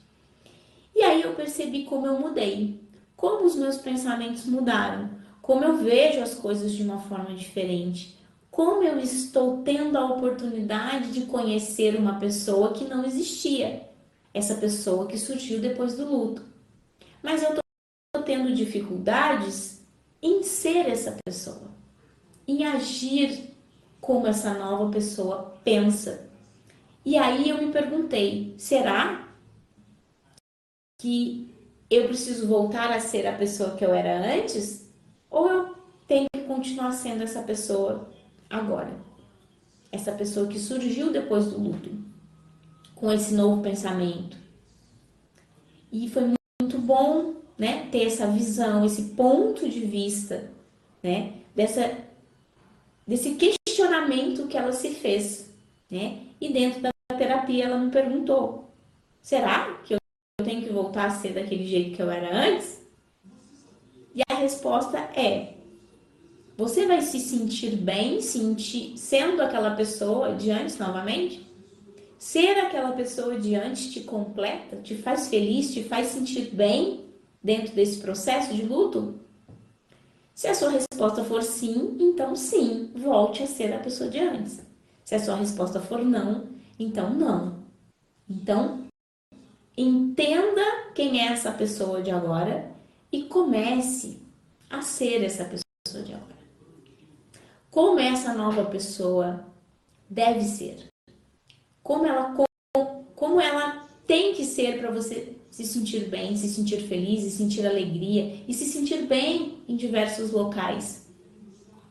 E aí eu percebi como eu mudei, como os meus pensamentos mudaram, como eu vejo as coisas de uma forma diferente, como eu estou tendo a oportunidade de conhecer uma pessoa que não existia, essa pessoa que surgiu depois do luto. Mas eu estou tendo dificuldades em ser essa pessoa, em agir como essa nova pessoa pensa. E aí eu me perguntei, será que eu preciso voltar a ser a pessoa que eu era antes? Ou eu tenho que continuar sendo essa pessoa agora? Essa pessoa que surgiu depois do luto, com esse novo pensamento. E foi muito bom, né, ter essa visão, esse ponto de vista, né, desse questionamento que ela se fez, né? E dentro da terapia ela me perguntou: será que eu tenho que voltar a ser daquele jeito que eu era antes? E a resposta é: você vai se sentir bem, sendo aquela pessoa de antes novamente? Ser aquela pessoa de antes te completa, te faz feliz, te faz sentir bem dentro desse processo de luto? Se a sua resposta for sim, então sim, volte a ser a pessoa de antes. Se a sua resposta for não, então não. Então, entenda quem é essa pessoa de agora e comece a ser essa pessoa de agora. Como essa nova pessoa deve ser? Como ela tem que ser para você se sentir bem, se sentir feliz, e sentir alegria e se sentir bem em diversos locais?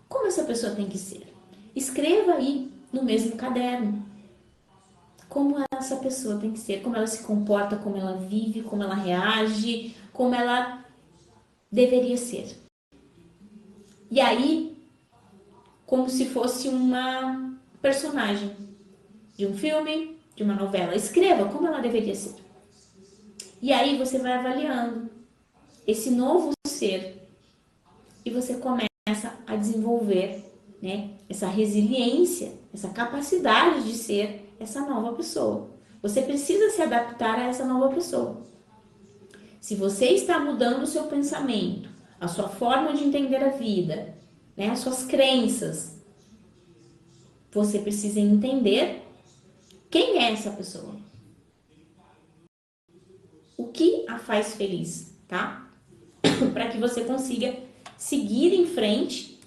Como essa pessoa tem que ser? Escreva aí no mesmo caderno como essa pessoa tem que ser, como ela se comporta, como ela vive, como ela reage, como ela deveria ser. E aí, como se fosse uma personagem de um filme, de uma novela, escreva como ela deveria ser. E aí você vai avaliando esse novo ser e você começa a desenvolver, né, essa resiliência, essa capacidade de ser essa nova pessoa. Você precisa se adaptar a essa nova pessoa. Se você está mudando o seu pensamento, a sua forma de entender a vida, né, as suas crenças, você precisa entender quem é essa pessoa. O que a faz feliz, tá? Para que você consiga seguir em frente,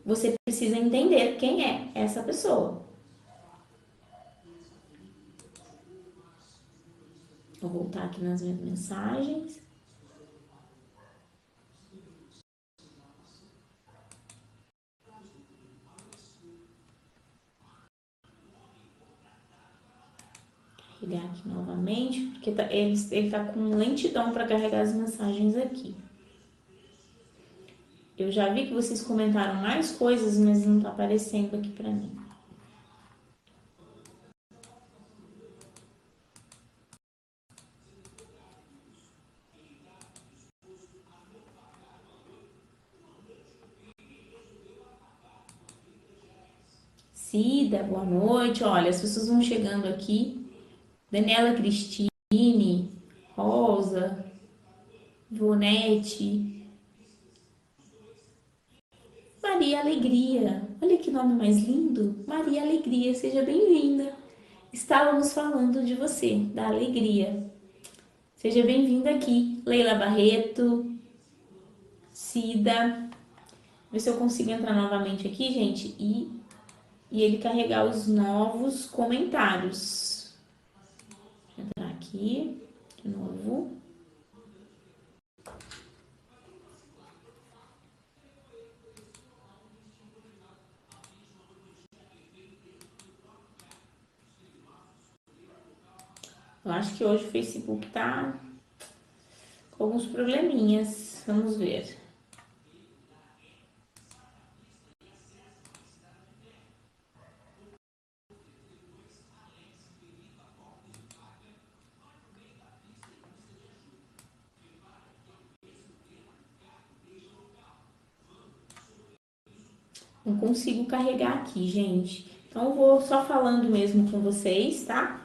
você precisa entender quem é essa pessoa. Vou voltar aqui nas minhas mensagens. Pegar aqui novamente, porque ele tá com lentidão para carregar as mensagens aqui. Eu já vi que vocês comentaram mais coisas, mas não tá aparecendo aqui para mim. Cida, boa noite. Olha, as pessoas vão chegando aqui. Daniela Cristine, Rosa, Ivonete, Maria Alegria. Olha que nome mais lindo. Maria Alegria, seja bem-vinda. Estávamos falando de você, da alegria. Seja bem-vinda aqui. Leila Barreto, Cida. Ver se eu consigo entrar novamente aqui, gente, e ele carregar os novos comentários. Vou entrar aqui, de novo. Eu acho que hoje o Facebook tá com alguns probleminhas. Vamos ver. Não consigo carregar aqui, gente. Então, eu vou só falando mesmo com vocês, tá?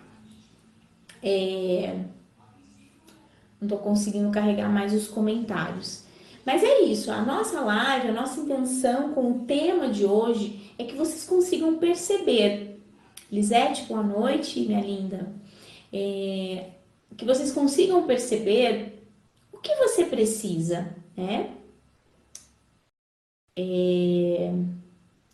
Não tô conseguindo carregar mais os comentários. Mas é isso, a nossa live, a nossa intenção com o tema de hoje é que vocês consigam perceber. Lisete, boa noite, minha linda. Que vocês consigam perceber o que você precisa, né?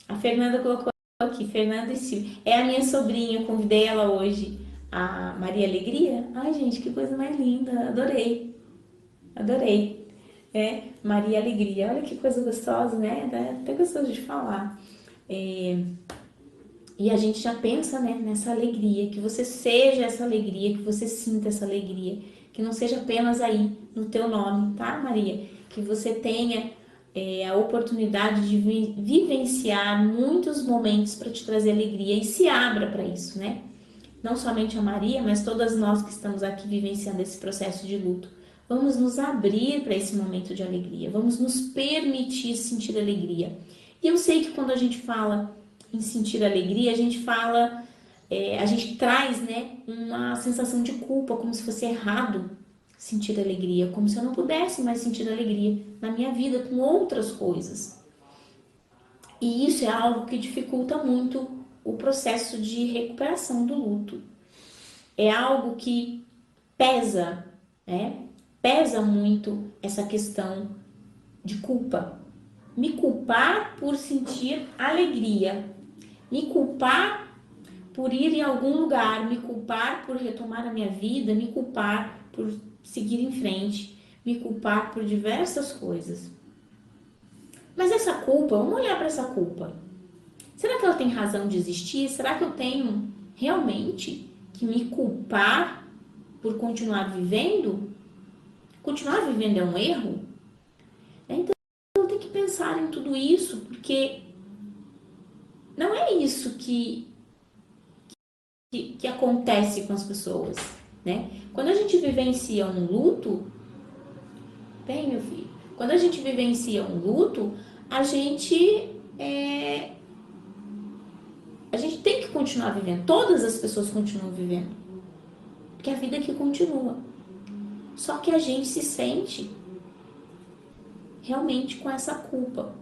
A Fernanda colocou aqui, Fernanda e Silvia. É a minha sobrinha, eu convidei ela hoje, a Maria Alegria. Ai, gente, que coisa mais linda, adorei, adorei. Maria Alegria, olha que coisa gostosa, né? Dá até gostoso de falar. E a gente já pensa, né, nessa alegria, que você seja essa alegria, que você sinta essa alegria, que não seja apenas aí no teu nome, tá, Maria? Que você tenha a oportunidade de vivenciar muitos momentos para te trazer alegria e se abra para isso, né? Não somente a Maria, mas todas nós que estamos aqui vivenciando esse processo de luto. Vamos nos abrir para esse momento de alegria, vamos nos permitir sentir alegria. E eu sei que quando a gente fala em sentir alegria, a gente fala, a gente traz, né, uma sensação de culpa, como se fosse errado sentir alegria, como se eu não pudesse mais sentir alegria na minha vida com outras coisas. E isso é algo que dificulta muito o processo de recuperação do luto. É algo que pesa, né? Pesa muito essa questão de culpa. Me culpar por sentir alegria, me culpar por ir em algum lugar, me culpar por retomar a minha vida, me culpar por seguir em frente, me culpar por diversas coisas. Mas essa culpa, vamos olhar para essa culpa. Será que ela tem razão de existir? Será que eu tenho realmente que me culpar por continuar vivendo? Continuar vivendo é um erro? Então tem que pensar em tudo isso, porque não é isso que acontece com as pessoas, né? Quando a gente vivencia um luto, bem, meu filho, quando a gente vivencia um luto, a gente tem que continuar vivendo. Todas as pessoas continuam vivendo, porque a vida aqui continua. Só que a gente se sente realmente com essa culpa.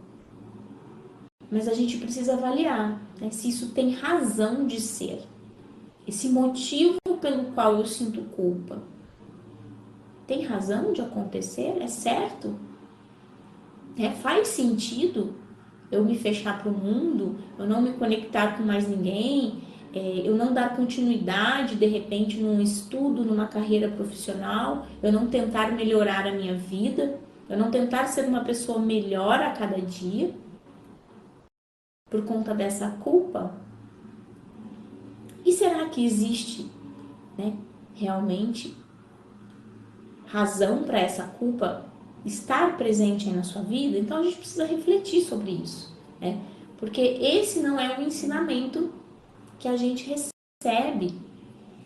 Mas a gente precisa avaliar, né, se isso tem razão de ser. Esse motivo pelo qual eu sinto culpa tem razão de acontecer? É certo? Faz sentido eu me fechar para o mundo, eu não me conectar com mais ninguém, eu não dar continuidade de repente num estudo, numa carreira profissional, eu não tentar melhorar a minha vida, eu não tentar ser uma pessoa melhor a cada dia por conta dessa culpa? E será que existe, né, realmente razão para essa culpa estar presente aí na sua vida? Então a gente precisa refletir sobre isso, né? Porque esse não é o ensinamento que a gente recebe,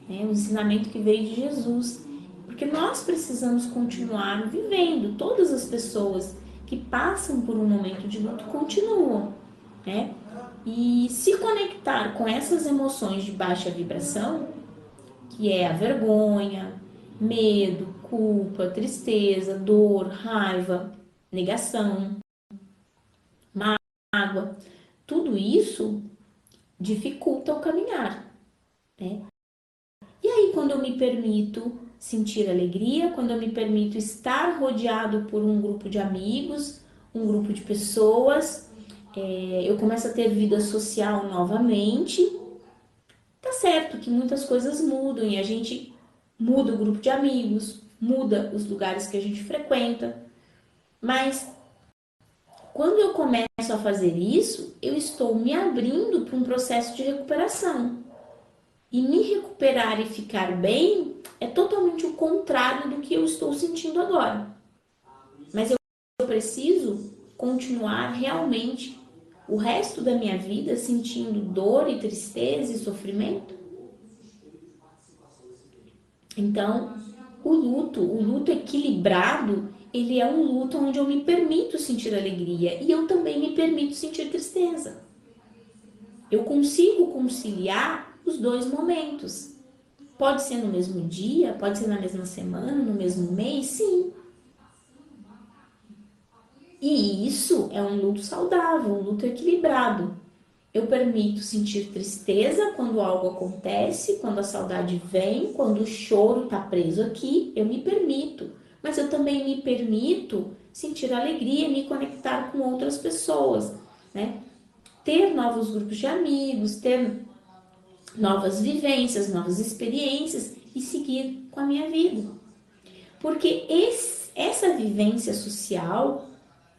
né? O ensinamento que veio de Jesus. Porque nós precisamos continuar vivendo. Todas as pessoas que passam por um momento de luto continuam, né? e se conectar com essas emoções de baixa vibração, que é a vergonha, medo, culpa, tristeza, dor, raiva, negação, mágoa, tudo isso dificulta o caminhar, né? E aí, quando eu me permito sentir alegria, quando eu me permito estar rodeado por um grupo de amigos, um grupo de pessoas, eu começo a ter vida social novamente. Tá certo que muitas coisas mudam e a gente muda o grupo de amigos, muda os lugares que a gente frequenta, mas quando eu começo a fazer isso, eu estou me abrindo para um processo de recuperação. E me recuperar e ficar bem é totalmente o contrário do que eu estou sentindo agora. Mas eu preciso continuar realmente o resto da minha vida sentindo dor e tristeza e sofrimento? Então, o luto equilibrado, ele é um luto onde eu me permito sentir alegria e eu também me permito sentir tristeza. Eu consigo conciliar os dois momentos. Pode ser no mesmo dia, pode ser na mesma semana, no mesmo mês, sim. E isso é um luto saudável, um luto equilibrado. Eu permito sentir tristeza quando algo acontece, quando a saudade vem, quando o choro está preso aqui, eu me permito. Mas eu também me permito sentir alegria e me conectar com outras pessoas, né? Ter novos grupos de amigos, ter novas vivências, novas experiências e seguir com a minha vida. Porque essa vivência social,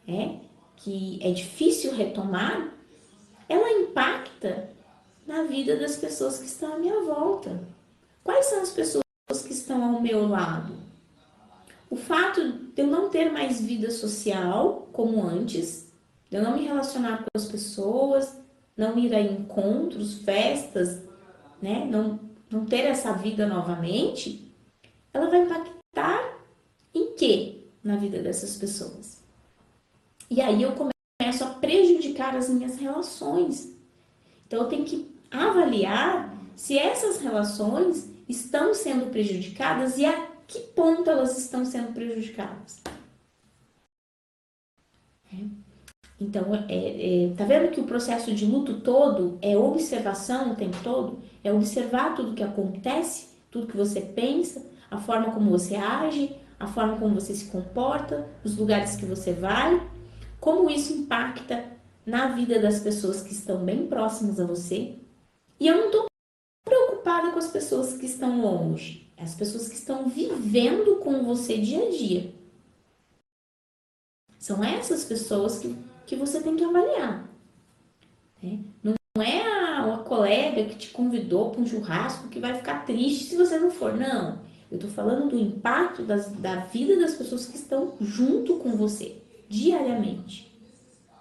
né, que é difícil retomar, ela impacta na vida das pessoas que estão à minha volta. Quais são as pessoas que estão ao meu lado? O fato de eu não ter mais vida social como antes, de eu não me relacionar com as pessoas, não ir a encontros, festas, né? Não ter essa vida novamente, ela vai impactar em quê na vida dessas pessoas? E aí eu começo a prejudicar as minhas relações. Então eu tenho que avaliar se essas relações estão sendo prejudicadas e a que ponto elas estão sendo prejudicadas. Então, tá vendo que o processo de luto todo é observação o tempo todo? É observar tudo que acontece, tudo que você pensa, a forma como você age, a forma como você se comporta, os lugares que você vai, como isso impacta na vida das pessoas que estão bem próximas a você. E eu não estou preocupada com as pessoas que estão longe, as pessoas que estão vivendo com você dia a dia. São essas pessoas que você tem que avaliar. Né? Não é a colega que te convidou para um churrasco que vai ficar triste se você não for. Não. Eu estou falando do impacto da vida das pessoas que estão junto com você, diariamente.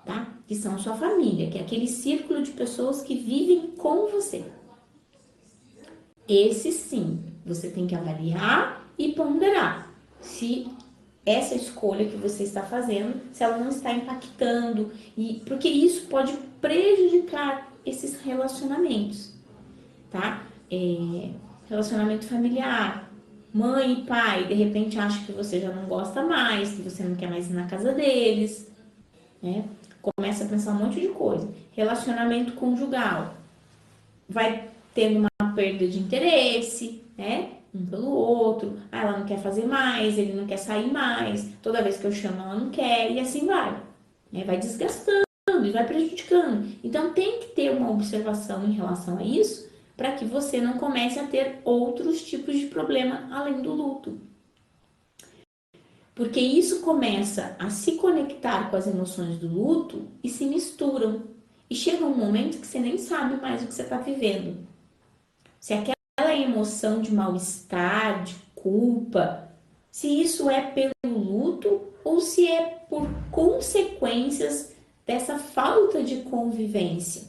Tá? Que são a sua família, que é aquele círculo de pessoas que vivem com você. Esse sim, você tem que avaliar e ponderar se essa escolha que você está fazendo, se ela não está impactando, e porque isso pode prejudicar esses relacionamentos, tá? Relacionamento familiar, mãe e pai, de repente acham que você já não gosta mais, que você não quer mais ir na casa deles, né? Começa a pensar um monte de coisa. Relacionamento conjugal, vai tendo uma perda de interesse, né? Um pelo outro, ela não quer fazer mais, ele não quer sair mais, toda vez que eu chamo ela não quer, e assim vai. Né? Vai desgastando e vai prejudicando. Então tem que ter uma observação em relação a isso, para que você não comece a ter outros tipos de problema além do luto. Porque isso começa a se conectar com as emoções do luto e se misturam. E chega um momento que você nem sabe mais o que você está vivendo. Se aquela emoção de mal-estar, de culpa, se isso é pelo luto ou se é por consequências dessa falta de convivência.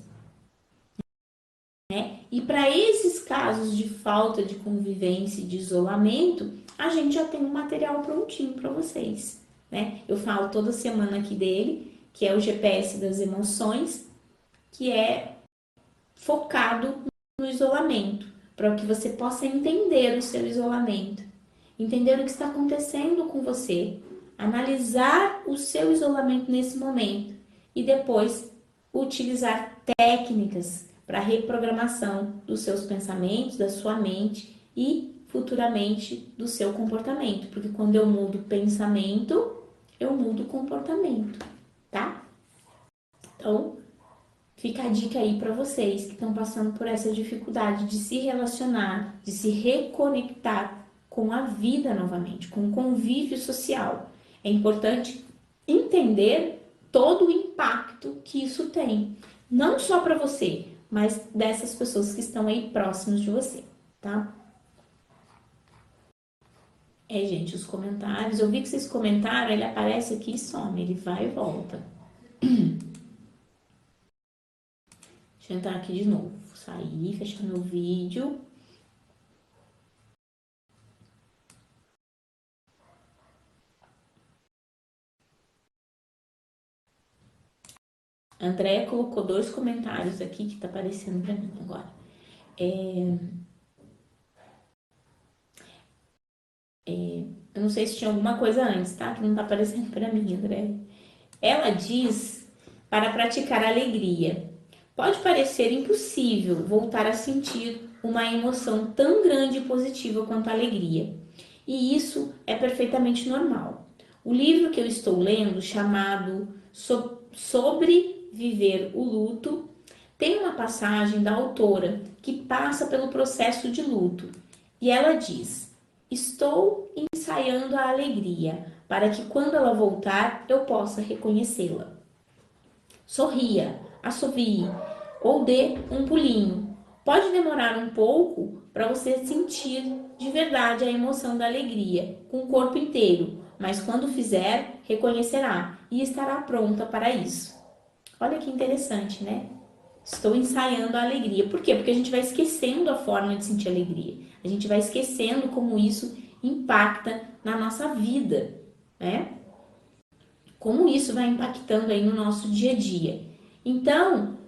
Né? E para esses casos de falta de convivência e de isolamento, a gente já tem um material prontinho para vocês. Né? Eu falo toda semana aqui dele, que é o GPS das emoções, que é focado no isolamento, para que você possa entender o seu isolamento, entender o que está acontecendo com você, analisar o seu isolamento nesse momento e depois utilizar técnicas para reprogramação dos seus pensamentos, da sua mente e futuramente do seu comportamento, porque quando eu mudo o pensamento, eu mudo o comportamento, tá? Então, fica a dica aí para vocês que estão passando por essa dificuldade de se relacionar, de se reconectar com a vida novamente, com o convívio social. É importante entender todo o impacto que isso tem, não só para você, mas dessas pessoas que estão aí próximas de você, tá? Gente, os comentários, eu vi que vocês comentaram, ele aparece aqui e some, ele vai e volta. Deixa eu entrar aqui de novo, sair, fechar meu vídeo. A Andréia colocou 2 comentários aqui que tá aparecendo para mim agora. Eu não sei se tinha alguma coisa antes, tá? Que não tá aparecendo para mim, Andréia. Ela diz para praticar a alegria. Pode parecer impossível voltar a sentir uma emoção tão grande e positiva quanto a alegria. E isso é perfeitamente normal. O livro que eu estou lendo, chamado Sobre Viver o Luto, tem uma passagem da autora que passa pelo processo de luto. E ela diz: estou ensaiando a alegria para que quando ela voltar eu possa reconhecê-la. Sorria, assovie ou dê um pulinho. Pode demorar um pouco para você sentir de verdade a emoção da alegria com o corpo inteiro, mas quando fizer, reconhecerá e estará pronta para isso. Olha que interessante, né? Estou ensaiando a alegria. Por quê? Porque a gente vai esquecendo a forma de sentir alegria. A gente vai esquecendo como isso impacta na nossa vida, né? Como isso vai impactando aí no nosso dia a dia. Então,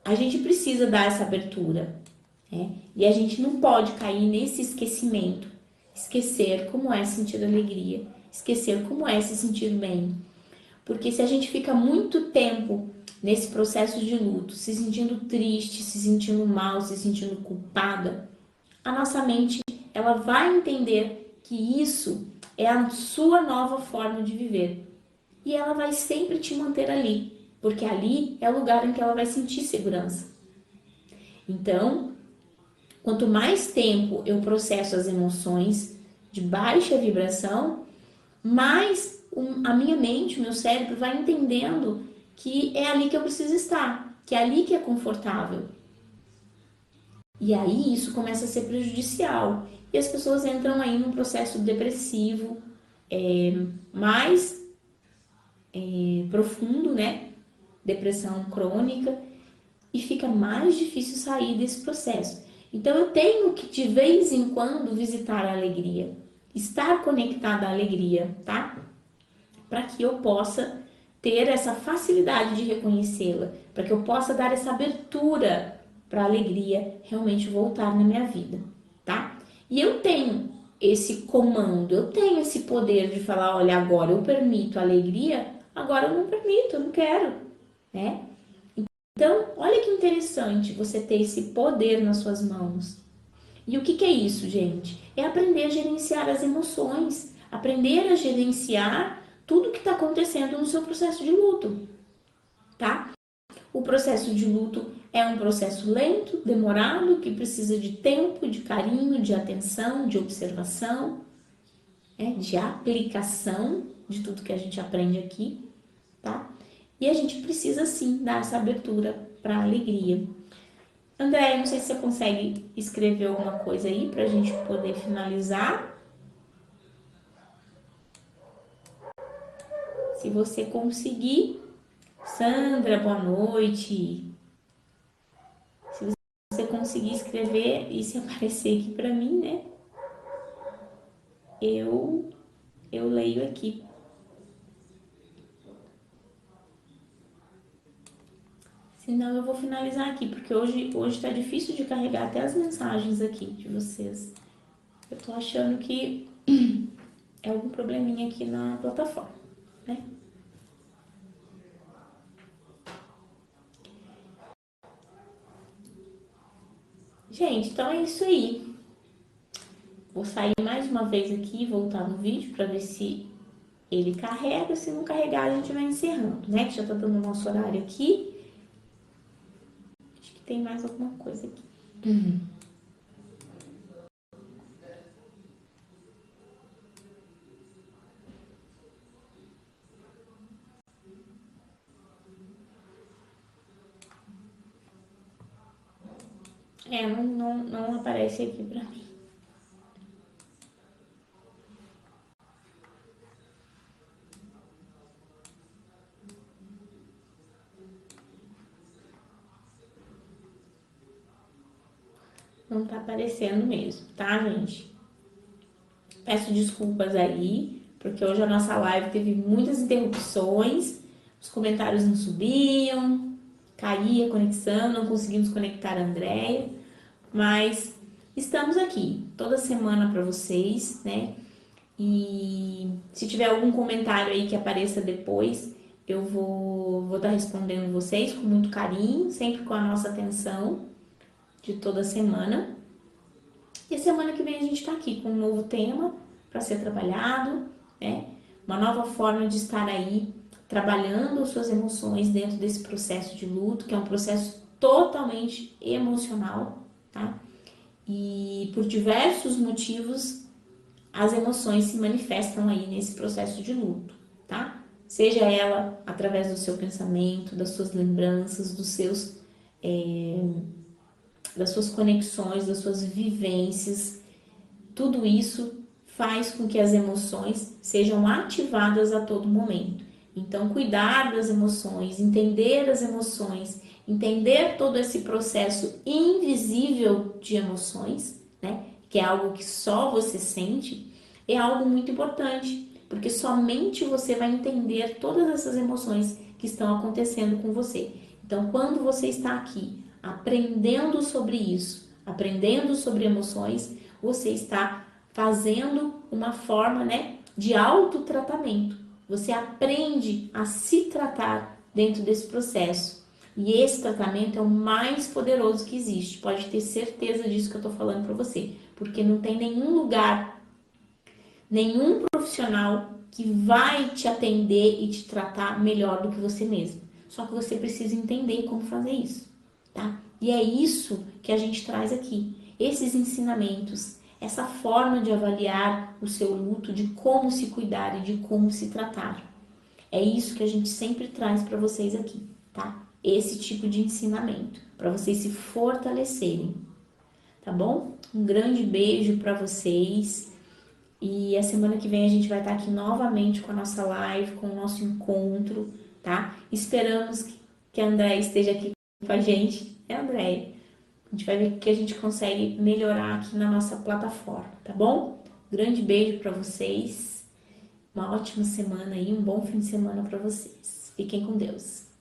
a gente precisa dar essa abertura, né? E a gente não pode cair nesse esquecimento. Esquecer como é sentir alegria, esquecer como é se sentir bem. Porque se a gente fica muito tempo nesse processo de luto, se sentindo triste, se sentindo mal, se sentindo culpada, a nossa mente ela vai entender que isso é a sua nova forma de viver. E ela vai sempre te manter ali, porque ali é o lugar em que ela vai sentir segurança. Então, quanto mais tempo eu processo as emoções de baixa vibração, mais a minha mente, o meu cérebro vai entendendo que é ali que eu preciso estar, que é ali que é confortável. E aí isso começa a ser prejudicial. E as pessoas entram aí num processo depressivo mais profundo, né? Depressão crônica, e fica mais difícil sair desse processo. Então eu tenho que de vez em quando visitar a alegria, estar conectada à alegria, tá? Para que eu possa ter essa facilidade de reconhecê-la, para que eu possa dar essa abertura para a alegria realmente voltar na minha vida, tá? E eu tenho esse comando, eu tenho esse poder de falar, olha, agora eu permito a alegria, agora eu não permito, eu não quero, né? Então, olha que interessante você ter esse poder nas suas mãos. E o que que é isso, gente? É aprender a gerenciar as emoções, aprender a gerenciar tudo que está acontecendo no seu processo de luto, tá? O processo de luto é um processo lento, demorado, que precisa de tempo, de carinho, de atenção, de observação, de aplicação de tudo que a gente aprende aqui, tá? E a gente precisa sim dar essa abertura para a alegria. André, não sei se você consegue escrever alguma coisa aí para a gente poder finalizar. Se você conseguir. Sandra, boa noite. Se você conseguir escrever e se aparecer aqui para mim, né? Eu leio aqui. Senão eu vou finalizar aqui, porque hoje tá difícil de carregar até as mensagens aqui de vocês. Eu tô achando que é algum probleminha aqui na plataforma, né? Gente, então é isso aí. Vou sair mais uma vez aqui e voltar no vídeo para ver se ele carrega. Se não carregar, a gente vai encerrando, né? Que já tá dando o nosso horário aqui. Acho que tem mais alguma coisa aqui. Não aparece aqui pra mim. Não tá aparecendo mesmo, tá, gente? Peço desculpas aí, porque hoje a nossa live teve muitas interrupções, os comentários não subiam, caía a conexão, não conseguimos conectar a Andréia, mas estamos aqui toda semana para vocês, né? E se tiver algum comentário aí que apareça depois, eu vou estar respondendo vocês com muito carinho, sempre com a nossa atenção de toda semana. E a semana que vem a gente está aqui com um novo tema para ser trabalhado, né? Uma nova forma de estar aí trabalhando as suas emoções dentro desse processo de luto, que é um processo totalmente emocional, tá? E por diversos motivos as emoções se manifestam aí nesse processo de luto, tá? Seja ela através do seu pensamento, das suas lembranças, das suas conexões, das suas vivências, tudo isso faz com que as emoções sejam ativadas a todo momento. Então, cuidar das emoções, entender todo esse processo invisível de emoções, né? Que é algo que só você sente, é algo muito importante, porque somente você vai entender todas essas emoções que estão acontecendo com você. Então, quando você está aqui aprendendo sobre isso, aprendendo sobre emoções, você está fazendo uma forma, né, de autotratamento. Você aprende a se tratar dentro desse processo. E esse tratamento é o mais poderoso que existe. Pode ter certeza disso que eu estou falando para você. Porque não tem nenhum lugar, nenhum profissional que vai te atender e te tratar melhor do que você mesmo. Só que você precisa entender como fazer isso, tá? E é isso que a gente traz aqui. Esses ensinamentos, essa forma de avaliar o seu luto, de como se cuidar e de como se tratar. É isso que a gente sempre traz para vocês aqui, tá? Esse tipo de ensinamento, para vocês se fortalecerem, tá bom? Um grande beijo para vocês. E a semana que vem a gente vai estar aqui novamente com a nossa live, com o nosso encontro, tá? Esperamos que a Andréia esteja aqui com a gente. É, Andréia? A gente vai ver o que a gente consegue melhorar aqui na nossa plataforma, tá bom? Grande beijo para vocês. Uma ótima semana aí, um bom fim de semana para vocês. Fiquem com Deus.